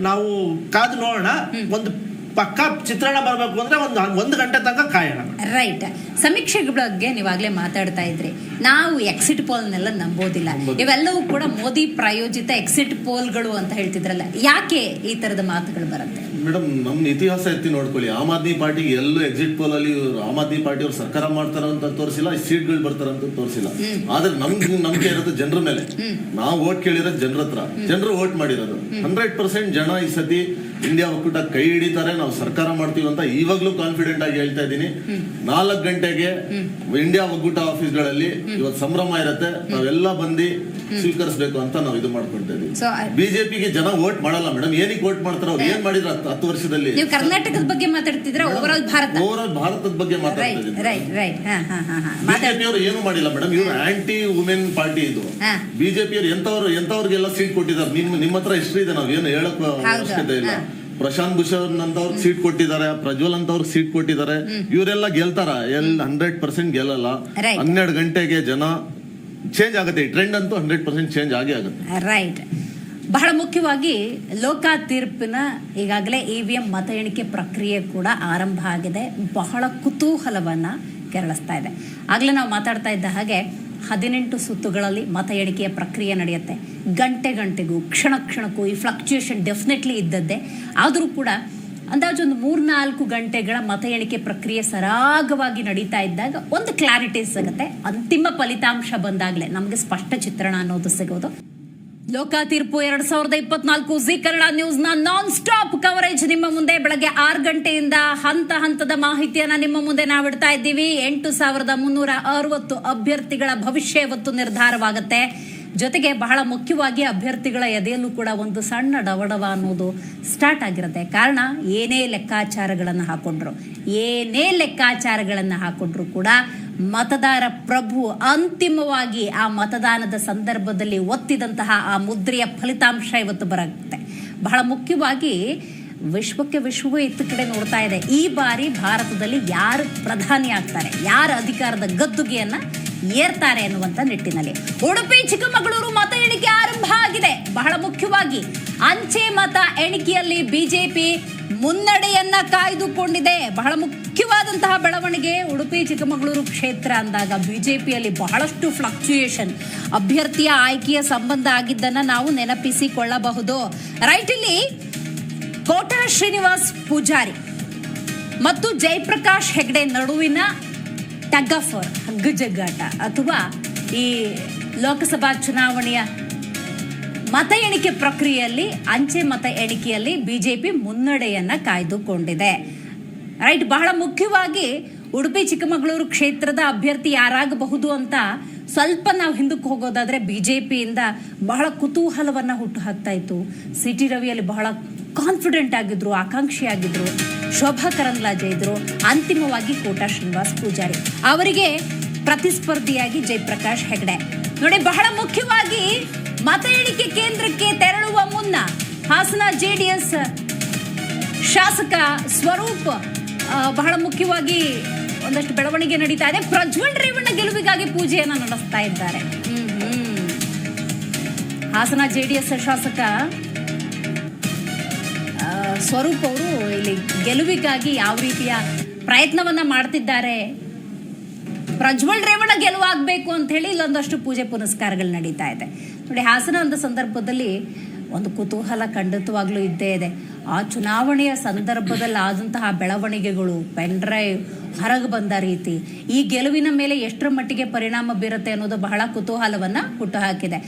ನಾವು ಕಾದು ನೋಡೋಣ. ಒಂದು ಪಕ್ಕ ಚಿತ್ರಣ ಬರಬೇಕು ಅಂದ್ರೆ ಒಂದು ಗಂಟೆ ತನಕ ಕಾಯೋಣ. ರೈಟ್. ಸಮೀಕ್ಷೆಗಳ ಬಗ್ಗೆ ನೀವಾಗ್ಲೇ ಮಾತಾಡ್ತಾ ಇದ್ರಿ. ನಾವು ಎಕ್ಸಿಟ್ ಪೋಲ್ನೆಲ್ಲ ನಂಬೋದಿಲ್ಲ. ಇವೆಲ್ಲವೂ ಕೂಡ ಮೋದಿ ಪ್ರಾಯೋಜಿತ ಎಕ್ಸಿಟ್ ಪೋಲ್ಗಳು ಅಂತ ಹೇಳ್ತಿದ್ರಲ್ಲ, ಯಾಕೆ ಈ ತರದ ಮಾತುಗಳು ಬರುತ್ತೆ? ಮೇಡಮ್, ನಮ್ಮ ಇತಿಹಾಸ ಎತ್ತಿ ನೋಡ್ಕೊಳ್ಳಿ. ಆಮ್ ಆದ್ಮಿ ಪಾರ್ಟಿಗೆ ಎಲ್ಲೂ ಎಕ್ಸಿಟ್ ಪೋಲ್ ಅಲ್ಲಿ ಆಮ್ ಆದ್ಮಿ ಪಾರ್ಟಿ ಅವ್ರು ಸರ್ಕಾರ ಮಾಡ್ತಾರ ಅಂತ ತೋರಿಸಿಲ್ಲ, ಸೀಟ್ಗಳು ಬರ್ತಾರಂತ ತೋರಿಸಿಲ್ಲ. ಆದ್ರೆ ನಮ್ಗೆ ನಂಬಿಕೆ ಇರೋದು ಜನರ ಮೇಲೆ. ನಾವು ವೋಟ್ ಕೇಳಿರೋದು ಜನರ ಹತ್ರ, ಜನರು ವೋಟ್ ಮಾಡಿರೋದು. 100% ಜನ ಈ ಸತಿ ಇಂಡಿಯಾ ಒಕ್ಕೂಟ ಕೈ ಹಿಡಿತಾರೆ, ನಾವು ಸರ್ಕಾರ ಮಾಡ್ತೀವಿ ಅಂತ ಇವಾಗ್ಲೂ ಕಾನ್ಫಿಡೆಂಟ್ ಆಗಿ ಹೇಳ್ತಾ ಇದ್ದೀನಿ. 4 ಗಂಟೆಗೆ ಇಂಡಿಯಾ ಒಕ್ಕೂಟ ಆಫೀಸ್ಗಳಲ್ಲಿ ಇವತ್ತು ಸಂಭ್ರಮ ಇರುತ್ತೆ. ನಾವೆಲ್ಲ ಬಂದು ಸ್ವೀಕರಿಸಬೇಕು ಅಂತ ನಾವು ಇದು ಮಾಡ್ಕೊಳ್ತಾ ಇದೀವಿ. ಬಿಜೆಪಿಗೆ ಜನ ವೋಟ್ ಮಾಡಲ್ಲ ಮೇಡಮ್. ಏನಕ್ಕೆ ವೋಟ್ ಮಾಡ್ತಾರೆ? ಅವ್ರು ಏನ್ ಮಾಡಿದ್ರು 10 ವರ್ಷದಲ್ಲಿ? ನೀವು ಕರ್ನಾಟಕದ ಬಗ್ಗೆ ಮಾತಾಡ್ತಿದ್ರೆ ಓವರ್ ಆಲ್ ಭಾರತದ ಬಗ್ಗೆ ಮಾತಾಡ್ತಾ ಇದ್ದೀನಿ. ಬಿಜೆಪಿ ಅವರು ಏನು ಮಾಡಿಲ್ಲ ಮೇಡಮ್. ಇವರು ಆಂಟಿ ವುಮೆನ್ ಪಾರ್ಟಿ ಇದು. ಬಿಜೆಪಿ ಅವರು ಎಂತವ್ರಿಗೆಲ್ಲ ಸೀಟ್ ಕೊಟ್ಟಿದ್ದಾರೆ. ನಿಮ್ಮ ಹತ್ರ ಹಿಸ್ಟ್ರಿ ಇದೆ, ನಾವ್ ಏನು ಹೇಳಕ್ ಅವಶ್ಯಕತೆ ಇಲ್ಲ. ಪ್ರಶಾಂತ್ ಭೂಷಣ್ ಅಂತವ್ರು ಸೀಟ್ ಕೊಟ್ಟಿದ್ದಾರೆ, ಪ್ರಜ್ವಲ್ ಅಂತವ್ರಿಗೆ ಸೀಟ್ ಕೊಟ್ಟಿದ್ದಾರೆ. ಇವರೆಲ್ಲ ಗೆಲ್ತಾರ? 100% ಗೆಲ್ಲಲ್ಲ. 12 ಗಂಟೆಗೆ ಜನ ಚೇಂಜ್ ಆಗುತ್ತೆ. ಟ್ರೆಂಡ್ ಅಂತೂ 100% ಚೇಂಜ್ ಆಗೇ ಆಗುತ್ತೆ. ರೈಟ್. ಬಹಳ ಮುಖ್ಯವಾಗಿ ಲೋಕ ತೀರ್ಪಿನ ಈಗಾಗಲೇ EVM ಮತ ಎಣಿಕೆ ಪ್ರಕ್ರಿಯೆ ಕೂಡ ಆರಂಭ ಆಗಿದೆ. ಬಹಳ ಕುತೂಹಲವನ್ನ ಕೆರಳಿಸ್ತಾ ಇದೆ. ಆಗಲೇ ನಾವು ಮಾತಾಡ್ತಾ ಇದ್ದ ಹಾಗೆ 18 ಸುತ್ತುಗಳಲ್ಲಿ ಮತ ಎಣಿಕೆಯ ಪ್ರಕ್ರಿಯೆ ನಡೆಯುತ್ತೆ. ಗಂಟೆಗೂ ಕ್ಷಣಕ್ಕೂ ಈ ಫ್ಲಕ್ಚುಯೇಷನ್ ಡೆಫಿನೆಟ್ಲಿ ಇದ್ದದ್ದೇ. ಆದರೂ ಕೂಡ ಅಂದಾಜು ಒಂದು 3-4 ಗಂಟೆಗಳ ಮತ ಎಣಿಕೆ ಪ್ರಕ್ರಿಯೆ ಸರಾಗವಾಗಿ ನಡೀತಾ ಇದ್ದಾಗ ಒಂದು ಕ್ಲಾರಿಟಿ ಸಿಗುತ್ತೆ. ಅಂತಿಮ ಫಲಿತಾಂಶ ಬಂದಾಗಲೇ ನಮಗೆ ಸ್ಪಷ್ಟ ಚಿತ್ರಣ ಅನ್ನೋದು ಸಿಗೋದು. ಲೋಕ ತೀರ್ಪು 2024 ಜಿ ಕನ್ನಡ ನ್ಯೂಸ್ನ ನಾನ್ ಸ್ಟಾಪ್ ಕವರೇಜ್ ನಿಮ್ಮ ಮುಂದೆ ಬೆಳಗ್ಗೆ 6 ಗಂಟೆಯಿಂದ ಹಂತದ ಮಾಹಿತಿಯನ್ನ ನಿಮ್ಮ ಮುಂದೆ ನಾವು ಇಡ್ತಾ ಇದ್ದೀವಿ. 8360 ಅಭ್ಯರ್ಥಿಗಳ ಭವಿಷ್ಯ ಇವತ್ತು ನಿರ್ಧಾರವಾಗುತ್ತೆ. ಜೊತೆಗೆ ಬಹಳ ಮುಖ್ಯವಾಗಿ ಅಭ್ಯರ್ಥಿಗಳ ಎದೆಯಲ್ಲೂ ಕೂಡ ಒಂದು ಸಣ್ಣ ಡವಡವ ಅನ್ನೋದು ಸ್ಟಾರ್ಟ್ ಆಗಿರುತ್ತೆ. ಕಾರಣ ಏನೇ ಲೆಕ್ಕಾಚಾರಗಳನ್ನು ಹಾಕೊಂಡ್ರು ಕೂಡ ಮತದಾರ ಪ್ರಭು ಅಂತಿಮವಾಗಿ ಆ ಮತದಾನದ ಸಂದರ್ಭದಲ್ಲಿ ಒತ್ತಿದಂತಹ ಆ ಮುದ್ರೆಯ ಫಲಿತಾಂಶ ಇವತ್ತು ಬರುತ್ತೆ. ಬಹಳ ಮುಖ್ಯವಾಗಿ ವಿಶ್ವವೂ ಇತ್ತ ಕಡೆ ನೋಡ್ತಾ ಇದೆ. ಈ ಬಾರಿ ಭಾರತದಲ್ಲಿ ಯಾರು ಪ್ರಧಾನಿ ಆಗ್ತಾರೆ, ಯಾರು ಅಧಿಕಾರದ ಗದ್ದುಗೆಯನ್ನ ಏರ್ತಾರೆ ಅನ್ನುವಂಥ ನಿಟ್ಟಿನಲ್ಲಿ ಉಡುಪಿ ಚಿಕ್ಕಮಗಳೂರು ಮತ ಎಣಿಕೆ ಆರಂಭ ಆಗಿದೆ. ಬಹಳ ಮುಖ್ಯವಾಗಿ ಅಂಚೆ ಮತ ಎಣಿಕೆಯಲ್ಲಿ ಬಿಜೆಪಿ ಮುನ್ನಡೆಯನ್ನ ಕಾಯ್ದುಕೊಂಡಿದೆ. ಬಹಳ ಮುಖ್ಯವಾದಂತಹ ಬೆಳವಣಿಗೆ ಉಡುಪಿ ಚಿಕ್ಕಮಗಳೂರು ಕ್ಷೇತ್ರ ಅಂದಾಗ ಬಿಜೆಪಿಯಲ್ಲಿ ಬಹಳಷ್ಟು ಫ್ಲಕ್ಚುಯೇಷನ್ ಅಭ್ಯರ್ಥಿಯ ಆಯ್ಕೆಯ ಸಂಬಂಧ ಆಗಿದ್ದನ್ನ ನಾವು ನೆನಪಿಸಿಕೊಳ್ಳಬಹುದು. ರೈಟ್. ಇಲ್ಲಿ ಕೋಟಾ ಶ್ರೀನಿವಾಸ್ ಪೂಜಾರಿ ಮತ್ತು ಜಯಪ್ರಕಾಶ್ ಹೆಗ್ಡೆ ನಡುವಿನ ಟಗ್ ಆಫ್ ವಾರ್, ಹಗ್ಗಜಗ್ಗಾಟ ಅಥವಾ ಈ ಲೋಕಸಭಾ ಚುನಾವಣೆಯ ಮತ ಎಣಿಕೆ ಪ್ರಕ್ರಿಯೆಯಲ್ಲಿ ಅಂಚೆ ಮತ ಎಣಿಕೆಯಲ್ಲಿ ಬಿಜೆಪಿ ಮುನ್ನಡೆಯನ್ನ ಕಾಯ್ದುಕೊಂಡಿದೆ. ರೈಟ್. ಬಹಳ ಮುಖ್ಯವಾಗಿ ಉಡುಪಿ ಚಿಕ್ಕಮಗಳೂರು ಕ್ಷೇತ್ರದ ಅಭ್ಯರ್ಥಿ ಯಾರಾಗಬಹುದು ಅಂತ ಸ್ವಲ್ಪ ನಾವು ಹಿಂದಕ್ಕೆ ಹೋಗೋದಾದ್ರೆ ಬಿಜೆಪಿಯಿಂದ ಬಹಳ ಕುತೂಹಲವನ್ನ ಹುಟ್ಟು ಹಾಕ್ತಾ ಇತ್ತು. ಸಿಟಿ ರವಿಯಲ್ಲಿ ಬಹಳ ಕಾನ್ಫಿಡೆಂಟ್ ಆಗಿದ್ರು, ಆಕಾಂಕ್ಷಿಯಾಗಿದ್ರು. ಶೋಭಾ ಕರಂದ್ಲಾಜೆ ಇದ್ರು. ಅಂತಿಮವಾಗಿ ಕೋಟಾ ಶ್ರೀನಿವಾಸ್ ಪೂಜಾರಿ ಅವರಿಗೆ ಪ್ರತಿಸ್ಪರ್ಧಿಯಾಗಿ ಜಯಪ್ರಕಾಶ್ ಹೆಗ್ಡೆ. ನೋಡಿ, ಬಹಳ ಮುಖ್ಯವಾಗಿ ಮತ ಎಣಿಕೆ ಕೇಂದ್ರಕ್ಕೆ ತೆರಳುವ ಮುನ್ನ ಹಾಸನ JDS ಶಾಸಕ ಸ್ವರೂಪ್ ಬಹಳ ಮುಖ್ಯವಾಗಿ ಒಂದಷ್ಟು ಬೆಳವಣಿಗೆ ನಡೀತಾ ಇದೆ. ಪ್ರಜ್ವಲ್ ರೇವಣ್ಣ ಗೆಲುವಿಗಾಗಿ ಪೂಜೆಯನ್ನ ನಡೆಸ್ತಾ ಇದ್ದಾರೆ. ಹಾಸನ JDS ಶಾಸಕ ಸ್ವರೂಪ್ ಅವರು ಇಲ್ಲಿ ಗೆಲುವಿಗಾಗಿ ಯಾವ ರೀತಿಯ ಪ್ರಯತ್ನವನ್ನ ಮಾಡ್ತಿದ್ದಾರೆ, ಪ್ರಜ್ವಲ್ ರೇವಣ್ಣ ಗೆಲುವಾಗಬೇಕು ಅಂತ ಹೇಳಿ ಇಲ್ಲೊಂದಷ್ಟು ಪೂಜೆ ಪುನಸ್ಕಾರಗಳು ನಡೀತಾ ಇದೆ. ನೋಡಿ, ಹಾಸನ ಅಂದ ಸಂದರ್ಭದಲ್ಲಿ ಒಂದು ಕುತೂಹಲ ಖಂಡಿತವಾಗ್ಲೂ ಇದ್ದೇ ಇದೆ. ಆ ಚುನಾವಣೆಯ ಸಂದರ್ಭದಲ್ಲಿ ಆದಂತಹ ಬೆಳವಣಿಗೆಗಳು, ಪೆನ್ ಡ್ರೈವ್ ಹೊರಗೆ ಬಂದ ರೀತಿ, ಈ ಗೆಲುವಿನ ಮೇಲೆ ಎಷ್ಟರ ಮಟ್ಟಿಗೆ ಪರಿಣಾಮ ಬೀರುತ್ತೆ ಅನ್ನೋದು ಬಹಳ ಕುತೂಹಲವನ್ನ ಹುಟ್ಟುಹಾಕಿದೆ.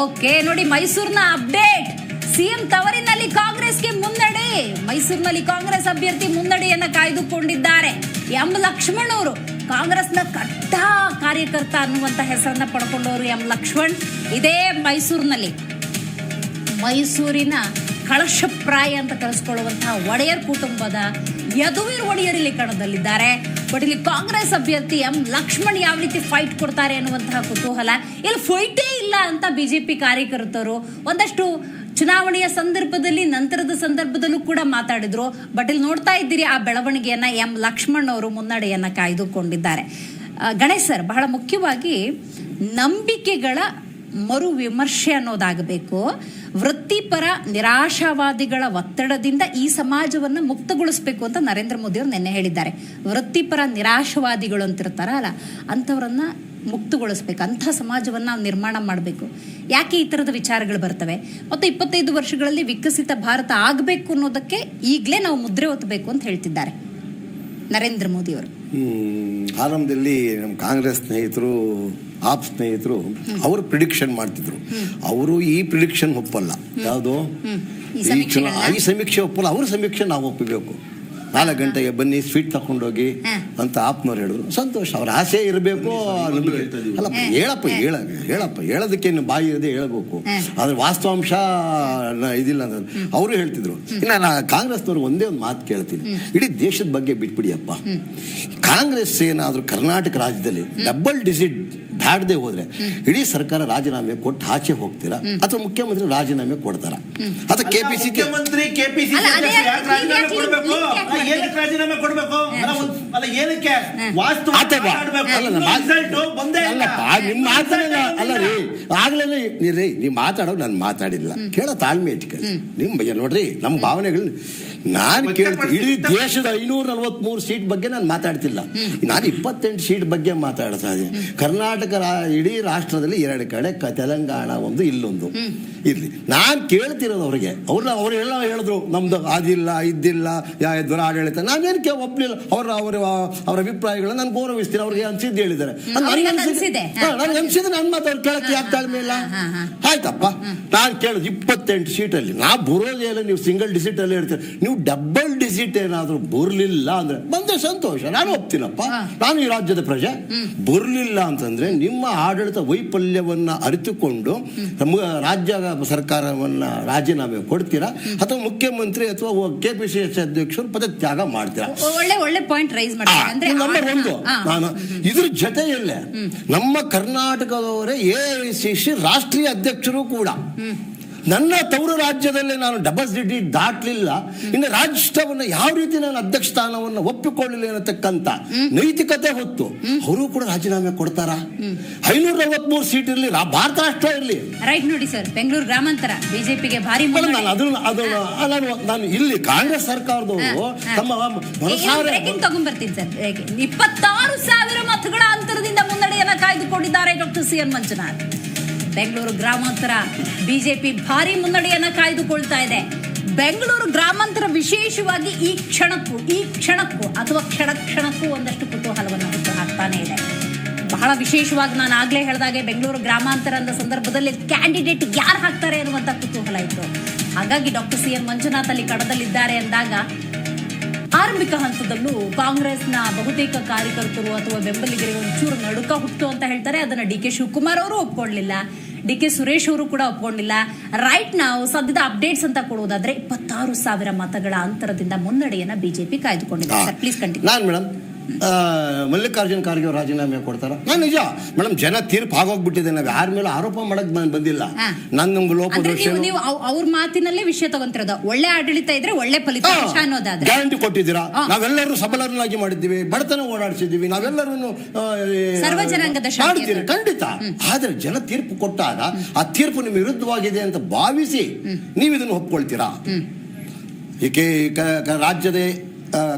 ಓಕೆ, ನೋಡಿ, ಮೈಸೂರಿನ ಅಪ್ಡೇಟ್. ಸಿಎಂ ತವರಿನಲ್ಲಿ ಕಾಂಗ್ರೆಸ್ಗೆ ಮುನ್ನಡೆ. ಮೈಸೂರಿನಲ್ಲಿ ಕಾಂಗ್ರೆಸ್ ಅಭ್ಯರ್ಥಿ ಮುನ್ನಡೆಯನ್ನ ಕಾಯ್ದುಕೊಂಡಿದ್ದಾರೆ. ಎಂ ಲಕ್ಷ್ಮಣ್ ಅವರು ಕಾಂಗ್ರೆಸ್ನ ಕಟ್ಟ ಕಾರ್ಯಕರ್ತ ಅನ್ನುವಂತ ಹೆಸರನ್ನ ಪಡ್ಕೊಂಡವರು ಎಂ ಲಕ್ಷ್ಮಣ್ ಇದೇ ಮೈಸೂರಿನಲ್ಲಿ ಮೈಸೂರಿನ ಕಳಶಪ್ರಾಯ ಅಂತ ಕರೆಸ್ಕೊಳ್ಳುವಂತಹ ಒಡೆಯರ್ ಕುಟುಂಬದ ಯದುವೀರ್ ಒಡೆಯರ್ ಇಲ್ಲಿ ಕಣದಲ್ಲಿದ್ದಾರೆ. ಬಟ್ ಇಲ್ಲಿ ಕಾಂಗ್ರೆಸ್ ಅಭ್ಯರ್ಥಿ ಎಂ ಲಕ್ಷ್ಮಣ್ ಯಾವ ರೀತಿ ಫೈಟ್ ಕೊಡ್ತಾರೆ ಅನ್ನುವಂತಹ ಕುತೂಹಲ. ಇಲ್ಲಿ ಫೈಟೇ ಇಲ್ಲ ಅಂತ ಬಿಜೆಪಿ ಕಾರ್ಯಕರ್ತರು ಒಂದಷ್ಟು ಚುನಾವಣೆಯ ಸಂದರ್ಭದಲ್ಲಿ, ನಂತರದ ಸಂದರ್ಭದಲ್ಲೂ ಕೂಡ ಮಾತಾಡಿದ್ರು. ಬಟ್ ಇಲ್ಲಿ ನೋಡ್ತಾ ಇದ್ದೀರಿ ಆ ಬೆಳವಣಿಗೆಯನ್ನ ಎಂ ಲಕ್ಷ್ಮಣ್ ಅವರು ಮುನ್ನಡೆಯನ್ನ ಕಾಯ್ದುಕೊಂಡಿದ್ದಾರೆ. ಗಣೇಶ್ ಸರ್, ಬಹಳ ಮುಖ್ಯವಾಗಿ ನಂಬಿಕೆಗಳ ಮರು ವಿಮರ್ಶೆ ಅನ್ನೋದಾಗಬೇಕು. ವೃತ್ತಿಪರ ನಿರಾಶಾವಾದಿಗಳ ಒತ್ತಡದಿಂದ ಈ ಸಮಾಜವನ್ನು ಮುಕ್ತಗೊಳಿಸಬೇಕು ಅಂತ ನರೇಂದ್ರ ಮೋದಿ ಅವರು ನಿನ್ನೆ ಹೇಳಿದ್ದಾರೆ. ವೃತ್ತಿಪರ ನಿರಾಶಾವಾದಿಗಳು ಅಂತಿರ್ತಾರಲ್ಲ, ಅಂಥವ್ರನ್ನ ಮುಕ್ತಗೊಳಿಸ್ಬೇಕು, ಅಂಥ ಸಮಾಜವನ್ನು ನಾವು ನಿರ್ಮಾಣ ಮಾಡಬೇಕು. ಯಾಕೆ ಈ ಥರದ ವಿಚಾರಗಳು ಬರ್ತವೆ? ಮತ್ತು 25 ವರ್ಷಗಳಲ್ಲಿ ವಿಕಸಿತ ಭಾರತ ಆಗಬೇಕು ಅನ್ನೋದಕ್ಕೆ ಈಗಲೇ ನಾವು ಮುದ್ರೆ ಒತ್ತಬೇಕು ಅಂತ ಹೇಳ್ತಿದ್ದಾರೆ ನರೇಂದ್ರ ಮೋದಿ ಅವರು. ಆರಂಭದಲ್ಲಿ ನಮ್ಮ ಕಾಂಗ್ರೆಸ್ ಸ್ನೇಹಿತರು, ಆಪ್ ಸ್ನೇಹಿತರು ಅವರು ಪ್ರಿಡಿಕ್ಷನ್ ಮಾಡ್ತಿದ್ರು. ಅವರು ಈ ಪ್ರಿಡಿಕ್ಷನ್ ಒಪ್ಪಲ್ಲ. ಯಾವುದು ಈ ಸಮೀಕ್ಷೆ ಒಪ್ಪಲ್ಲ, ಅವ್ರ ಸಮೀಕ್ಷೆ ನಾವು ಒಪ್ಪಬೇಕು. 4 ಗಂಟೆಗೆ ಬನ್ನಿ ಸ್ವೀಟ್ ತಗೊಂಡೋಗಿ ಅಂತ ಆಪ್ನವ್ರು ಹೇಳಿದ್ರು. ಸಂತೋಷ, ಅವ್ರ ಆಸೆ ಇರಬೇಕು. ಅಲ್ಲಪ್ಪ, ಹೇಳಪ್ಪ ಹೇಳೋದಕ್ಕೆ ಬಾಯಿ ಇರದೆ ಹೇಳಬೇಕು. ಆದ್ರೆ ವಾಸ್ತವಾಂಶ ಇದಿಲ್ಲ ಅಂದ್ರೆ ಅವರು ಹೇಳ್ತಿದ್ರು. ಇನ್ನು ನಾನು ಕಾಂಗ್ರೆಸ್ನವ್ರು ಒಂದೇ ಒಂದು ಮಾತು ಕೇಳ್ತೀನಿ, ಇಡೀ ದೇಶದ ಬಗ್ಗೆ ಬಿಟ್ಬಿಡಿಯಪ್ಪ. ಕಾಂಗ್ರೆಸ್ ಏನಾದ್ರು ಕರ್ನಾಟಕ ರಾಜ್ಯದಲ್ಲಿ ಡಬಲ್ ಡಿಜಿಟ್ ದಾಟದೆ ಹೋದ್ರೆ ಇಡೀ ಸರ್ಕಾರ ರಾಜೀನಾಮೆ ಕೊಟ್ಟು ಆಚೆ ಹೋಗ್ತೀರಾ ಅಥವಾ ಮುಖ್ಯಮಂತ್ರಿ ರಾಜೀನಾಮೆ ಕೊಡ್ತಾರ? ಅಥವಾ ಕೆಪಿಸಿ ರಾಜೀನಾಮೆ ಕೊಡ್ಬೇಕು? ಅಲ್ಲ ರೀ, ಆಗ್ಲೇ ನೀವ್ ಮಾತಾಡೋ ನಾನು ಮಾತಾಡಿಲ್ಲ, ಕೇಳೋ ತಾಳ್ಮೆ ಇಟ್ಕೊಳ್ಳಿ. ನಿಮ್ ನೋಡ್ರಿ ನಮ್ಮ ಭಾವನೆಗಳು ನಾನು ಕೇಳ್ತೀನಿ. ಇಡೀ ದೇಶದ 543 ಸೀಟ್ ಬಗ್ಗೆ ನಾನು ಮಾತಾಡ್ತಿಲ್ಲ, ನಾನು 28 ಸೀಟ್ ಬಗ್ಗೆ ಮಾತಾಡ್ತಾ ಇದ್ದೀನಿ. ಕರ್ನಾಟಕ ಇಡೀ ರಾಷ್ಟ್ರದಲ್ಲಿ 2 ಕಡೆ, ತೆಲಂಗಾಣ ಒಂದು, ಇಲ್ಲೊಂದು ಇರ್ಲಿ. ನಾನು ಕೇಳ್ತಿರೋದು ಅವ್ರಿಗೆ. ಅವರೆಲ್ಲ ಹೇಳಿದ್ರು ನಮ್ದು ಅದಿಲ್ಲ ಇದ್ದಿಲ್ಲ, ದ್ವರ ಆಡಳಿತ. ನಾನೇನಕ್ಕೆ ಒಪ್ಪಲಿಲ್ಲ. ಅವರ ಅಭಿಪ್ರಾಯಗಳನ್ನ ನಾನು ಗೌರವಿಸ್ತೀನಿ. ಅವ್ರಿಗೆ ಅನ್ಸಿದ್ದು ಹೇಳಿದ್ದಾರೆ, ನನ್ಗೆ ಅನ್ಸಿದ್ದು ನನ್ನ ಮಾತು ಅವ್ರು ಕೇಳಕ್ಕೆ ಯಾಕೆ ತಾಳ್ಮೆ ಇಲ್ಲ? ಆಯ್ತಪ್ಪ, ನಾನು ಕೇಳೋದು 28 ಸೀಟಲ್ಲಿ ನಾವು ಬರೋದೇ ಇಲ್ಲ. ನೀವು ಸಿಂಗಲ್ ಡಿಜಿಟ್ ಅಲ್ಲಿ ಹೇಳ್ತೀರಿ, ನೀವು ಡಬಲ್ ಡಿಜಿಟ್ ಏನಾದ್ರು ಬರ್ಲಿಲ್ಲ ಅಂದ್ರೆ ಬಂದ್ರೆ ಸಂತೋಷ, ನಾನು ಒಪ್ತೀನಪ್ಪ. ನಾನು ಈ ರಾಜ್ಯದ ಪ್ರಜೆ. ಬರ್ಲಿಲ್ಲ ಅಂತಂದ್ರೆ ನಿಮ್ಮ ಆಡಳಿತ ವೈಫಲ್ಯವನ್ನ ಅರಿತುಕೊಂಡು ರಾಜ್ಯ ಸರ್ಕಾರವನ್ನ ರಾಜೀನಾಮೆ ಕೊಡ್ತೀರಾ ಅಥವಾ ಮುಖ್ಯಮಂತ್ರಿ ಅಥವಾ ಕೆಪಿಸಿಸಿ ಅಧ್ಯಕ್ಷರು ಪದತ್ಯಾಗ ಮಾಡ್ತೀರಾ? ಒಳ್ಳೆ ಪಾಯಿಂಟ್ ರೈಸ್ ಮಾಡ್ತಾರೆ. ನಂಬರ್ 1. ನಾನು ಇದ್ರ ಜೊತೆಯಲ್ಲೇ ನಮ್ಮ ಕರ್ನಾಟಕದವರೇ ಎಐಸಿಸಿ ರಾಷ್ಟ್ರೀಯ ಅಧ್ಯಕ್ಷರು ಕೂಡ ನನ್ನ ತವರು ರಾಜ್ಯದಲ್ಲೇ ನಾನು ಡಬಲ್ ಡಿಜಿಟ್ ದಾಟಲಿಲ್ಲ, ಇನ್ನು ರಾಷ್ಟ್ರವನ್ನು ಯಾವ ರೀತಿ ನಾನು ಅಧ್ಯಕ್ಷ ಸ್ಥಾನವನ್ನು ಒಪ್ಪಿಕೊಳ್ಳಲಿಲ್ಲ ಅನ್ನತಕ್ಕಂಥ ನೈತಿಕತೆ ಹೊತ್ತು ಅವರು ಕೂಡ ರಾಜೀನಾಮೆ ಕೊಡ್ತಾರ? 543 ಸೀಟ್ ಇರಲಿ, ಭಾರತ ರಾಷ್ಟ್ರ ಇರಲಿ. ರೈಟ್ ನೋಡಿ ಸರ್, ಬೆಂಗಳೂರು ಗ್ರಾಮಾಂತರ ಬಿಜೆಪಿಗೆ ಭಾರಿ. ನಾನು ಇಲ್ಲಿ ಕಾಂಗ್ರೆಸ್ ಸರ್ಕಾರದವರು ತಮ್ಮ ತಗೊಂಡ್ಬರ್ತೀನಿ ಸರ್. 26,000 ಮತಗಳ ಅಂತರದಿಂದ ಮುನ್ನಡೆಯನ್ನ ಕಾಯ್ದುಕೊಂಡಿದ್ದಾರೆ doctor C N Manjunath. Bengaluru ಗ್ರಾಮಾಂತರ ಬಿಜೆಪಿ ಭಾರಿ ಮುನ್ನಡೆಯನ್ನ ಕಾಯ್ದುಕೊಳ್ತಾ ಇದೆ. ಬೆಂಗಳೂರು ಗ್ರಾಮಾಂತರ ವಿಶೇಷವಾಗಿ ಈ ಕ್ಷಣಕ್ಕೂ ಅಥವಾ ಕ್ಷಣಕ್ಕೂ ಒಂದಷ್ಟು ಕುತೂಹಲವನ್ನು ಹುಟ್ಟು ಹಾಕ್ತಾನೆ ಇದೆ. ಬಹಳ ವಿಶೇಷವಾಗಿ ನಾನು ಆಗ್ಲೇ ಹೇಳಿದಾಗೆ ಬೆಂಗಳೂರು ಗ್ರಾಮಾಂತರ ಅಂದ ಸಂದರ್ಭದಲ್ಲಿ ಕ್ಯಾಂಡಿಡೇಟ್ ಯಾರು ಹಾಕ್ತಾರೆ ಅನ್ನುವಂಥ ಕುತೂಹಲ ಇತ್ತು. ಹಾಗಾಗಿ ಡಾಕ್ಟರ್ ಸಿ ಎನ್ ಮಂಜುನಾಥ್ ಅಲ್ಲಿ ಕಣದಲ್ಲಿದ್ದಾರೆ ಅಂದಾಗ ಆರಂಭಿಕ ಹಂತದಲ್ಲೂ ಕಾಂಗ್ರೆಸ್ನ ಬಹುತೇಕ ಕಾರ್ಯಕರ್ತರು ಅಥವಾ ಬೆಂಬಲಿಗರಿಗೆ ಒಂಚೂರು ನಡುಕ ಹುಟ್ಟು ಅಂತ ಹೇಳ್ತಾರೆ. ಅದನ್ನ ಡಿ ಕೆ ಶಿವಕುಮಾರ್ ಅವರು ಒಪ್ಕೊಳ್ಳಿಲ್ಲ, ಡಿ ಕೆ ಸುರೇಶ್ ಅವರು ಕೂಡ ಒಪ್ಕೊಂಡಿಲ್ಲ. ರೈಟ್ ನಾವು ಸದ್ಯದ ಅಪ್ಡೇಟ್ಸ್ ಅಂತ ಕೊಡುವುದಾದ್ರೆ 26,000 ಮತಗಳ ಅಂತರದಿಂದ ಮುನ್ನಡೆಯನ್ನ ಬಿಜೆಪಿ ಕಾಯ್ದುಕೊಂಡಿದೆ. Sir please continue. ನಾನು ಮೇಡಮ್ ಮಲ್ಲಿಕಾರ್ಜುನ್ ಖರ್ಗೆ ಅವರು ರಾಜೀನಾಮೆ ಕೊಡ್ತಾರ? ನಾನು ನಿಜ ಮೇಡಮ್, ಜನ ತೀರ್ಪು ಆಗೋಗ್ಬಿಟ್ಟಿದೆ. ನಾವು ಯಾರ ಮೇಲೆ ಆರೋಪ ಮಾಡಕ್ ಬಂದಿಲ್ಲ. ನಮ್ಗೆ ಲೋಪದೋಷ ನೀವು ಅವ್ರ ಮಾತಿನಲ್ಲೇ ವಿಷಯ ತಗೊಂತಿರೋದು. ಒಳ್ಳೆ ಆಡಳಿತ ಇದ್ರೆ ಒಳ್ಳೆ ಫಲಿತಾಂಶ ಅನ್ನೋದಾದ್ರೆ ಗ್ಯಾರಂಟಿ ಕೊಟ್ಟಿದ್ದೀರಾ. ನಾವೆಲ್ಲರೂ ಸಬಲರನ್ನಾಗಿ ಮಾಡಿದ್ದೀವಿ, ಬಡತನ ಓಡಾಡಿಸಿದ್ದೀವಿ, ನಾವೆಲ್ಲರೂ ಸರ್ವಜನಾಂಗದ ಮಾಡಿದ್ದೀರಿ ಖಂಡಿತ. ಆದ್ರೆ ಜನ ತೀರ್ಪು ಕೊಟ್ಟಾಗ ಆ ತೀರ್ಪು ನಿಮ್ಮ ವಿರುದ್ಧವಾಗಿದೆ ಅಂತ ಭಾವಿಸಿ ನೀವು ಇದನ್ನು ಒಪ್ಕೊಳ್ತೀರಾ? ಏಕೆ ರಾಜ್ಯದ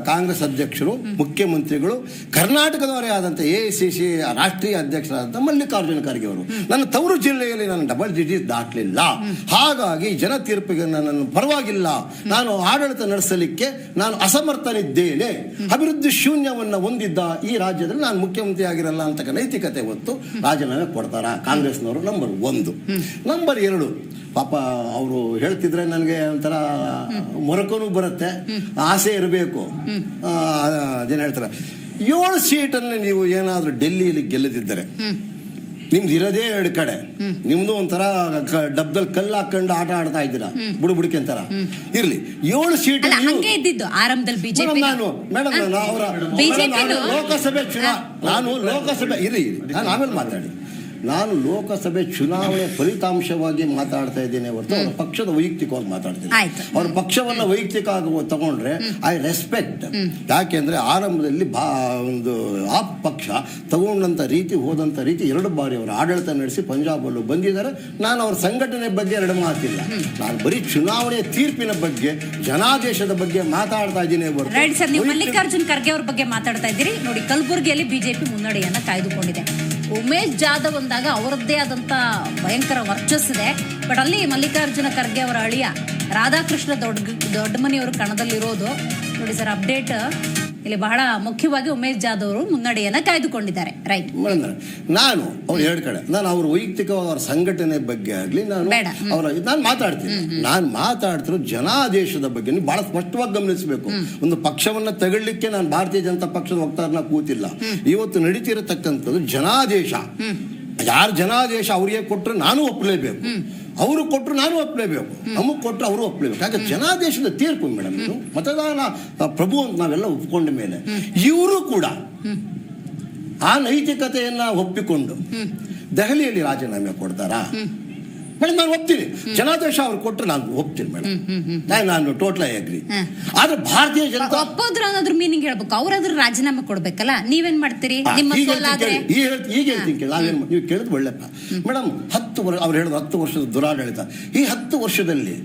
ಕಾಂಗ್ರೆಸ್ ಅಧ್ಯಕ್ಷರು, ಮುಖ್ಯಮಂತ್ರಿಗಳು, ಕರ್ನಾಟಕದವರೇ ಆದಂಥ ಎಐಸಿಸಿ ರಾಷ್ಟ್ರೀಯ ಅಧ್ಯಕ್ಷರಾದಂಥ ಮಲ್ಲಿಕಾರ್ಜುನ ಖರ್ಗೆ ಅವರು ನನ್ನ ತವರು ಜಿಲ್ಲೆಯಲ್ಲಿ ನಾನು ಡಬಲ್ ಡಿಜಿಟ್ ದಾಟಲಿಲ್ಲ, ಹಾಗಾಗಿ ಜನ ತೀರ್ಪಿಗೆ ನನ್ನ ಪರವಾಗಿಲ್ಲ, ನಾನು ಆಡಳಿತ ನಡೆಸಲಿಕ್ಕೆ ನಾನು ಅಸಮರ್ಥನಿದ್ದೇನೆ, ಅಭಿವೃದ್ಧಿ ಶೂನ್ಯವನ್ನು ಹೊಂದಿದ್ದ ಈ ರಾಜ್ಯದಲ್ಲಿ ನಾನು ಮುಖ್ಯಮಂತ್ರಿ ಆಗಿರಲ್ಲ ಅಂತ ನೈತಿಕತೆ ಹೊತ್ತು ರಾಜೀನಾಮೆ ಕೊಡ್ತಾರ ಕಾಂಗ್ರೆಸ್ನವರು? ನಂಬರ್ 1. ನಂಬರ್ 2, ಪಾಪ ಅವರು ಹೇಳ್ತಿದ್ರೆ ನನಗೆ ಒಂಥರ ಮೊರಕನೂ ಬರುತ್ತೆ, ಆಸೆ ಇರಬೇಕು. ಅದೇನು ಹೇಳ್ತಾರೆ, 7 ಸೀಟನ್ನು ನೀವು ಏನಾದರೂ ಡೆಲ್ಲಿಯಲ್ಲಿ ಗೆಲ್ಲದಿದ್ದರೆ ನಿಮ್ದು ಇರೋದೇ 2 ಕಡೆ, ನಿಮ್ದು ಒಂಥರ ಡಬ್ದಲ್ಲಿ ಕಲ್ಲು ಹಾಕೊಂಡು ಆಟ ಆಡ್ತಾ ಇದ್ದೀರಾ ಬುಡಬುಡಿಕೆ ಅಂತಾರ. ಇರ್ಲಿ 7 ಸೀಟ್ ಹಂಗೆ ಇದ್ದಿದ್ದು ಆರಂಭದಲ್ಲಿ ಬಿಜೆಪಿ. ಮೇಡಮ್ ಲೋಕಸಭೆ ನಾನು ಆಮೇಲೆ ಮಾತಾಡಿ. ನಾನು ಲೋಕಸಭೆ ಚುನಾವಣೆ ಫಲಿತಾಂಶವಾಗಿ ಮಾತಾಡ್ತಾ ಇದ್ದೇನೆ ಹೊರತು ಅವರ ಪಕ್ಷದ ವೈಯಕ್ತಿಕವಾಗಿ ಮಾತಾಡ್ತೀನಿ. ಅವ್ರ ಪಕ್ಷವನ್ನ ವೈಯಕ್ತಿಕವಾಗಿ ತಗೊಂಡ್ರೆ ಐ ರೆಸ್ಪೆಕ್ಟ್. ಯಾಕೆಂದ್ರೆ ಆರಂಭದಲ್ಲಿ ಒಂದು ಆ ಪಕ್ಷ ತಗೊಂಡಂತ ರೀತಿ ಹೋದಂತ ರೀತಿ 2 ಬಾರಿ ಅವರು ಆಡಳಿತ ನಡೆಸಿ ಪಂಜಾಬಲ್ಲೂ ಬಂದಿದ್ದಾರೆ. ನಾನು ಅವ್ರ ಸಂಘಟನೆ ಬಗ್ಗೆ 2 ಮಾತಿಲ್ಲ. ನಾನು ಬರೀ ಚುನಾವಣೆ ತೀರ್ಪಿನ ಬಗ್ಗೆ ಜನಾದೇಶದ ಬಗ್ಗೆ ಮಾತಾಡ್ತಾ ಇದ್ದೀನಿ ಹೊರತು. ನೀವು ಮಲ್ಲಿಕಾರ್ಜುನ್ ಖರ್ಗೆ ಅವ್ರ ಬಗ್ಗೆ ಮಾತಾಡ್ತಾ ಇದ್ದೀರಿ ನೋಡಿ. ಕಲಬುರಗಿಯಲ್ಲಿ ಬಿಜೆಪಿ ಮುನ್ನಡೆಯನ್ನ ಕಾಯ್ದುಕೊಂಡಿದೆ. ಉಮೇಶ್ ಜಾಧವ್ ಅಂದಾಗ ಅವರದ್ದೇ ಆದಂತ ಭಯಂಕರ ವರ್ಚಸ್ಸಿದೆ. ಬಟ್ ಅಲ್ಲಿ ಮಲ್ಲಿಕಾರ್ಜುನ ಖರ್ಗೆ ಅವರ ಅಳಿಯ ರಾಧಾಕೃಷ್ಣ ದೊಡ್ಡಮನಿಯವರು ಕಣದಲ್ಲಿರೋದು ನೋಡಿ ಸರ್. ಅಪ್ಡೇಟ್ ಇಲ್ಲಿ ಬಹಳ ಮುಖ್ಯವಾಗಿ ಉಮೇಶ್ ಜಾಧವ್ ಅವರು ಮುನ್ನಡೆಯನ್ನ ಕಾಯ್ದುಕೊಂಡಿದ್ದಾರೆ. ರೈಟ್. ನಾನು ಅವ್ರು 2 ಕಡೆ ನಾನು ಅವ್ರ ವೈಯಕ್ತಿಕವಾಗಿ ಅವರ ಸಂಘಟನೆ ಬಗ್ಗೆ ಆಗ್ಲಿ ನಾನು ಮಾತಾಡ್ತೀನಿ. ನಾನು ಮಾತಾಡ್ತಿರೋ ಜನಾದೇಶದ ಬಗ್ಗೆ ನೀವು ಬಹಳ ಸ್ಪಷ್ಟವಾಗಿ ಗಮನಿಸಬೇಕು. ಒಂದು ಪಕ್ಷವನ್ನ ತಗೊಳ್ಳಿಕ್ಕೆ ನಾನು ಭಾರತೀಯ ಜನತಾ ಪಕ್ಷದ ವಕ್ತಾರನ ಕೂತಿಲ್ಲ. ಇವತ್ತು ನಡೀತಿರತಕ್ಕಂಥದ್ದು ಜನಾದೇಶ. ಯಾರು ಜನಾದೇಶ ಅವ್ರಿಗೆ ಕೊಟ್ಟರೆ ನಾನು ಒಪ್ಪಲೇಬೇಕು, ಅವರು ಕೊಟ್ಟರು ನಾನು ಒಪ್ಪಲೇಬೇಕು, ನಮಗೆ ಕೊಟ್ಟರು ಅವರು ಒಪ್ಪಲೇಬೇಕು. ಯಾಕೆ ಜನಾದೇಶದ ತೀರ್ಪು ಮೇಡಮ್. ಇದು ಮತದಾನ ಪ್ರಭು ಅಂತ ನಾವೆಲ್ಲ ಒಪ್ಕೊಂಡ ಮೇಲೆ ಇವರು ಕೂಡ ಆ ನೈತಿಕತೆಯನ್ನ ಒಪ್ಪಿಕೊಂಡು ದೆಹಲಿಯಲ್ಲಿ ರಾಜೀನಾಮೆ ಕೊಡ್ತಾರಾ? ಮೇಡಮ್ ನಾನು ಒಪ್ತೀನಿ. ಜನಾದೇಶ ಅವ್ರು ಕೊಟ್ಟರೆ ನಾನು ಒಪ್ತೀನಿ ಮೇಡಮ್. ನಾನು ಟೋಟಲ್ ಅಗ್ರಿ. ಆದ್ರೆ ಭಾರತೀಯ ಜನತಾ ಒಪ್ಪೋದ್ರ ಅನ್ನೋದ್ರ ಮೀನಿಂಗ್ ಹೇಳ್ಬೇಕು. ಅವ್ರಾದ್ರೂ ರಾಜೀನಾಮೆ ಕೊಡ್ಬೇಕಲ್ಲ, ನೀವೇನ್ ಮಾಡ್ತೀರಿ? ಈಗ ಹೇಳ್ತೀನಿ ಕೇಳಿ. ನೀವು ಕೇಳಿದ್ ಒಳ್ಳೆಪ್ಪ ಮೇಡಮ್. 10 ವರ್ಷ ಅವ್ರು ಹೇಳಿದ್ರು 10 ವರ್ಷದ ದುರಾಡಳಿತ. ಈ 10 ವರ್ಷದಲ್ಲಿ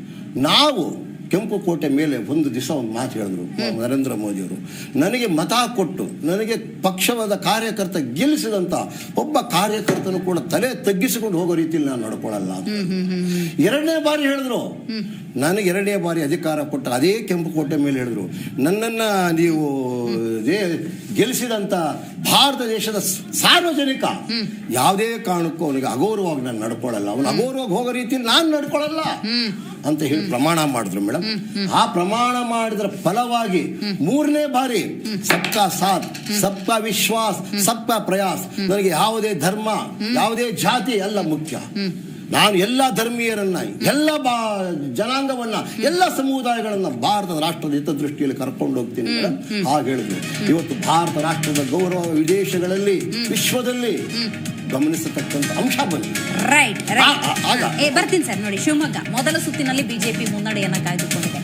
ನಾವು ಕೆಂಪುಕೋಟೆ ಮೇಲೆ ಒಂದು ದಿವಸ ಒಂದು ಮಾತು ಹೇಳಿದ್ರು ನರೇಂದ್ರ ಮೋದಿಯವರು. ನನಗೆ ಮತ ಕೊಟ್ಟು ನನಗೆ ಪಕ್ಷವಾದ ಕಾರ್ಯಕರ್ತ ಗೆಲ್ಲಿಸಿದಂತ ಒಬ್ಬ ಕಾರ್ಯಕರ್ತನು ಕೂಡ ತಲೆ ತಗ್ಗಿಸಿಕೊಂಡು ಹೋಗೋ ರೀತಿಯಲ್ಲಿ ನಾನು ನಡ್ಕೊಳ್ಳಲ್ಲ. 2ನೇ ಬಾರಿ ಹೇಳಿದ್ರು. ನನಗೆ 2ನೇ ಬಾರಿ ಅಧಿಕಾರ ಕೊಟ್ಟ ಅದೇ ಕೆಂಪುಕೋಟೆ ಮೇಲೆ ಹೇಳಿದ್ರು, ನನ್ನನ್ನ ನೀವು ಗೆಲ್ಲಿಸಿದಂತ ಭಾರತ ದೇಶದ ಸಾರ್ವಜನಿಕ ಯಾವುದೇ ಕಾರಣಕ್ಕೂ ಅವನಿಗೆ ಅಗೌರವವಾಗಿ ನಾನು ನಡ್ಕೊಳ್ಳಲ್ಲ, ಅವನು ಅಗೌರವವಾಗಿ ಹೋಗೋ ರೀತಿಯಲ್ಲಿ ನಾನು ನಡ್ಕೊಳ್ಳಲ್ಲ ಅಂತ ಹೇಳಿ ಪ್ರಮಾಣ ಮಾಡಿದ್ರು ಮೇಡಮ್. ಆ ಪ್ರಮಾಣ ಮಾಡಿದ್ರ ಫಲವಾಗಿ 3ನೇ ಬಾರಿ ಸಬ್ಕಾ ಸಾಥ್, ಸಬ್ಕಾ ವಿಶ್ವಾಸ್, ಸಬ್ಕಾ ಪ್ರಯಾಸ್. ನನಗೆ ಯಾವುದೇ ಧರ್ಮ, ಯಾವುದೇ ಜಾತಿ ಎಲ್ಲ ಮುಖ್ಯ. ನಾನು ಎಲ್ಲ ಧರ್ಮೀಯರನ್ನ, ಎಲ್ಲ ಜನಾಂಗವನ್ನ, ಎಲ್ಲ ಸಮುದಾಯಗಳನ್ನ ಭಾರತದ ರಾಷ್ಟ್ರದ ಹಿತದೃಷ್ಟಿಯಲ್ಲಿ ಕರ್ಕೊಂಡು ಹೋಗ್ತೀನಿ ಮೇಡಮ್. ಹಾಗೆ ಹೇಳಿದ್ರು. ಇವತ್ತು ಭಾರತ ರಾಷ್ಟ್ರದ ಗೌರವ ವಿದೇಶಗಳಲ್ಲಿ, ವಿಶ್ವದಲ್ಲಿ ಗಮನಿಸತಕ್ಕಂಥ ಅಂಶ ಬಂದಿದೆ. ರೈಟ್. ಬರ್ತೀನಿ ಸರ್. ನೋಡಿ, ಶಿವಮೊಗ್ಗ ಮೊದಲ ಸುತ್ತಿನಲ್ಲಿ ಬಿಜೆಪಿ ಮುನ್ನಡೆಯನ್ನ ಕಾಯ್ದುಕೊಂಡಿದೆ.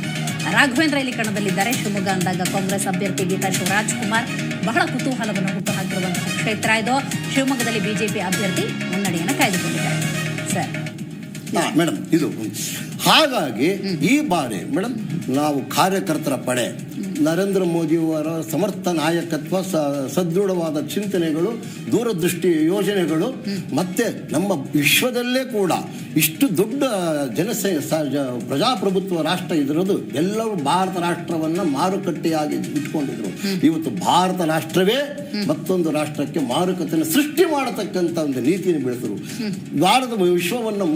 ರಾಘವೇಂದ್ರ ಇಲ್ಲಿ ಕಣದಲ್ಲಿದ್ದಾರೆ. ಶಿವಮೊಗ್ಗ ಅಂದಾಗ ಕಾಂಗ್ರೆಸ್ ಅಭ್ಯರ್ಥಿ ಗೀತಾ ಶಿವರಾಜ್ ಕುಮಾರ್ ಬಹಳ ಕುತೂಹಲವನ್ನು ಹುಟ್ಟುಹಾಕಿರುವಂತಹ ಕ್ಷೇತ್ರ ಇದು. ಶಿವಮೊಗ್ಗದಲ್ಲಿ ಬಿಜೆಪಿ ಅಭ್ಯರ್ಥಿ ಮುನ್ನಡೆಯನ್ನ ಕಾಯ್ದುಕೊಂಡಿದ್ದಾರೆ ಸರ್. ಮೇಡಮ್ ಇದು ಹಾಗಾಗಿ ಈ ಬಾರಿ ಮೇಡಮ್ ನಾವು ಕಾರ್ಯಕರ್ತರ ಪಡೆ, ನರೇಂದ್ರ ಮೋದಿಯವರ ಸಮರ್ಥ ನಾಯಕತ್ವ, ಸದೃಢವಾದ ಚಿಂತನೆಗಳು, ದೂರದೃಷ್ಟಿ ಯೋಜನೆಗಳು, ಮತ್ತೆ ನಮ್ಮ ವಿಶ್ವದಲ್ಲೇ ಕೂಡ ಇಷ್ಟು ದೊಡ್ಡ ಪ್ರಜಾಪ್ರಭುತ್ವ ರಾಷ್ಟ್ರ ಇದಿರೋದು ಎಲ್ಲರೂ ಭಾರತ ರಾಷ್ಟ್ರವನ್ನ ಮಾರುಕಟ್ಟೆಯಾಗಿ ಇಟ್ಕೊಂಡಿದ್ರು. ಇವತ್ತು ಭಾರತ ರಾಷ್ಟ್ರವೇ ಮತ್ತೊಂದು ರಾಷ್ಟ್ರಕ್ಕೆ ಮಾರುಕಟ್ಟೆಯನ್ನು ಸೃಷ್ಟಿ ಮಾಡತಕ್ಕಂಥ ಒಂದು ನೀತಿಯನ್ನು ಬೆಳೆದರು. ಭಾರತ ವಿಶ್ವವನ್ನು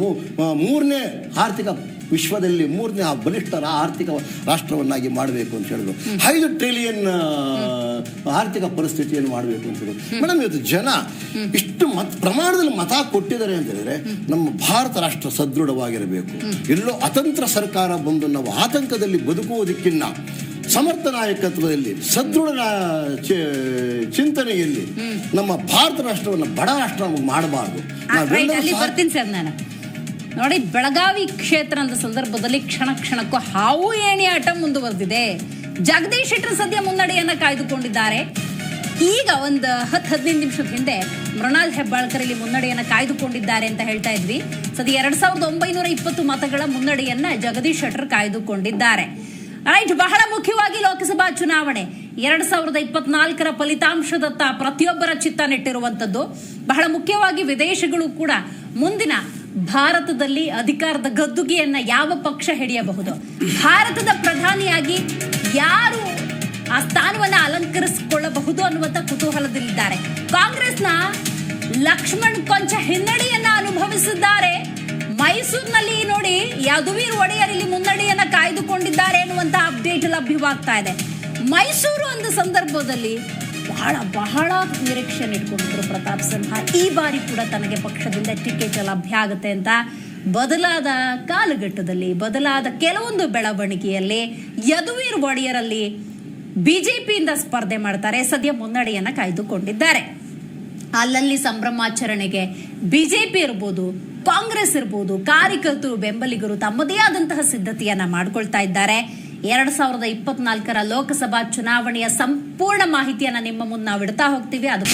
3ನೇ ಆರ್ಥಿಕ ವಿಶ್ವದಲ್ಲಿ 3ನೇ ಬಲಿಷ್ಠ ಆರ್ಥಿಕ ರಾಷ್ಟ್ರವನ್ನಾಗಿ ಮಾಡಬೇಕು ಅಂತ ಹೇಳಿದ್ರು. 5 ಟ್ರಿಲಿಯನ್ ಆರ್ಥಿಕ ಪರಿಸ್ಥಿತಿಯನ್ನು ಮಾಡಬೇಕು ಅಂತ ಹೇಳಿದ್ರು. ಮೇಡಮ್ ಇವತ್ತು ಜನ ಇಷ್ಟು ಪ್ರಮಾಣದಲ್ಲಿ ಮತ ಕೊಟ್ಟಿದ್ದಾರೆ ಅಂತ ಹೇಳಿದ್ರೆ ನಮ್ಮ ಭಾರತ ರಾಷ್ಟ್ರ ಸದೃಢವಾಗಿರಬೇಕು. ಎಲ್ಲೋ ಅತಂತ್ರ ಸರ್ಕಾರ ಬಂದು ನಾವು ಆತಂಕದಲ್ಲಿ ಬದುಕುವುದಕ್ಕಿನ್ನ ಸಮರ್ಥ ನಾಯಕತ್ವದಲ್ಲಿ, ಸದೃಢ ಚಿಂತನೆಯಲ್ಲಿ ನಮ್ಮ ಭಾರತ ರಾಷ್ಟ್ರವನ್ನು ಬಡ ರಾಷ್ಟ್ರ ಮಾಡಬಾರ್ದು. ಬರ್ತೀನಿ ಸರ್ ನಾನು. ನೋಡಿ, ಬೆಳಗಾವಿ ಕ್ಷೇತ್ರ ಅಂತ ಸಂದರ್ಭದಲ್ಲಿ ಕ್ಷಣ ಕ್ಷಣಕ್ಕೂ ಹಾವು ಏಣಿ ಆಟ ಮುಂದುವರೆದಿದೆ. ಜಗದೀಶ್ ಶೆಟ್ಟರ್ ಸದ್ಯ ಮುನ್ನಡೆಯನ್ನ ಕಾಯ್ದುಕೊಂಡಿದ್ದಾರೆ. ಈಗ ಒಂದು 10-15 ನಿಮಿಷದ ಹಿಂದೆ ಮೃಣಾಲ್ ಹೆಬ್ಬಾಳ್ಕರ್ ಇಲ್ಲಿ ಮುನ್ನಡೆಯನ್ನ ಕಾಯ್ದುಕೊಂಡಿದ್ದಾರೆ ಅಂತ ಹೇಳ್ತಾ ಇದ್ವಿ. ಸದ್ಯ 2920 ಮತಗಳ ಮುನ್ನಡೆಯನ್ನ ಜಗದೀಶ್ ಶೆಟ್ಟರ್ ಕಾಯ್ದುಕೊಂಡಿದ್ದಾರೆ. ರೈಟ್. ಬಹಳ ಮುಖ್ಯವಾಗಿ ಲೋಕಸಭಾ ಚುನಾವಣೆ 2024ರ ಫಲಿತಾಂಶದತ್ತ ಪ್ರತಿಯೊಬ್ಬರ ಚಿತ್ತ ನೆಟ್ಟಿರುವಂತದ್ದು. ಬಹಳ ಮುಖ್ಯವಾಗಿ ವಿದೇಶಗಳು ಕೂಡ ಮುಂದಿನ ಭಾರತದಲ್ಲಿ ಅಧಿಕಾರದ ಗದ್ದುಗೆಯನ್ನ ಯಾವ ಪಕ್ಷ ಹಿಡಿಯಬಹುದು, ಭಾರತದ ಪ್ರಧಾನಿಯಾಗಿ ಯಾರು ಆ ಸ್ಥಾನವನ್ನ ಅಲಂಕರಿಸಿಕೊಳ್ಳಬಹುದು ಅನ್ನುವಂತ ಕುತೂಹಲದಲ್ಲಿದ್ದಾರೆ. ಕಾಂಗ್ರೆಸ್ನ ಲಕ್ಷ್ಮಣ್ ಕೊಂಚ ಹಿನ್ನಡೆಯನ್ನ ಅನುಭವಿಸಿದ್ದಾರೆ. ಮೈಸೂರಿನಲ್ಲಿ ನೋಡಿ, ಯದುವೀರ್ ಒಡೆಯರ್ ಇಲ್ಲಿ ಮುನ್ನಡೆಯನ್ನ ಕಾಯ್ದುಕೊಂಡಿದ್ದಾರೆ ಎನ್ನುವಂತ ಅಪ್ಡೇಟ್ ಲಭ್ಯವಾಗ್ತಾ ಇದೆ. ಮೈಸೂರು ಅಂದ ಸಂದರ್ಭದಲ್ಲಿ ಬಹಳ ಬಹಳ ನಿರೀಕ್ಷೆ ಇಟ್ಕೊಂಡಿದ್ರು ಪ್ರತಾಪ್ ಸಿಂಹ. ಈ ಬಾರಿ ಕೂಡ ತನಗೆ ಪಕ್ಷದಿಂದ ಟಿಕೆಟ್ ಲಭ್ಯ ಆಗುತ್ತೆ ಅಂತ. ಬದಲಾದ ಕಾಲಘಟ್ಟದಲ್ಲಿ, ಬದಲಾದ ಕೆಲವೊಂದು ಬೆಳವಣಿಗೆಯಲ್ಲಿ ಯದುವೀರ್ ಒಡೆಯರಲ್ಲಿ ಬಿಜೆಪಿಯಿಂದ ಸ್ಪರ್ಧೆ ಮಾಡ್ತಾರೆ. ಸದ್ಯ ಮುನ್ನಡೆಯನ್ನ ಕಾಯ್ದುಕೊಂಡಿದ್ದಾರೆ. ಅಲ್ಲಲ್ಲಿ ಸಂಭ್ರಮಾಚರಣೆಗೆ ಬಿಜೆಪಿ ಇರ್ಬೋದು, ಕಾಂಗ್ರೆಸ್ ಇರ್ಬೋದು, ಕಾರ್ಯಕರ್ತರು, ಬೆಂಬಲಿಗರು ತಮ್ಮದೇ ಆದಂತಹ ಸಿದ್ಧತೆಯನ್ನ ಮಾಡ್ಕೊಳ್ತಾ ಇದ್ದಾರೆ. 2024 ಲೋಕಸಭಾ ಚುನಾವಣೆಯ ಸಂಪೂರ್ಣ ಮಾಹಿತಿಯನ್ನ ನಿಮ್ಮ ಮುಂದೆ ನಾವು ಇಡ್ತಾ ಹೋಗ್ತೀವಿ. ಅದು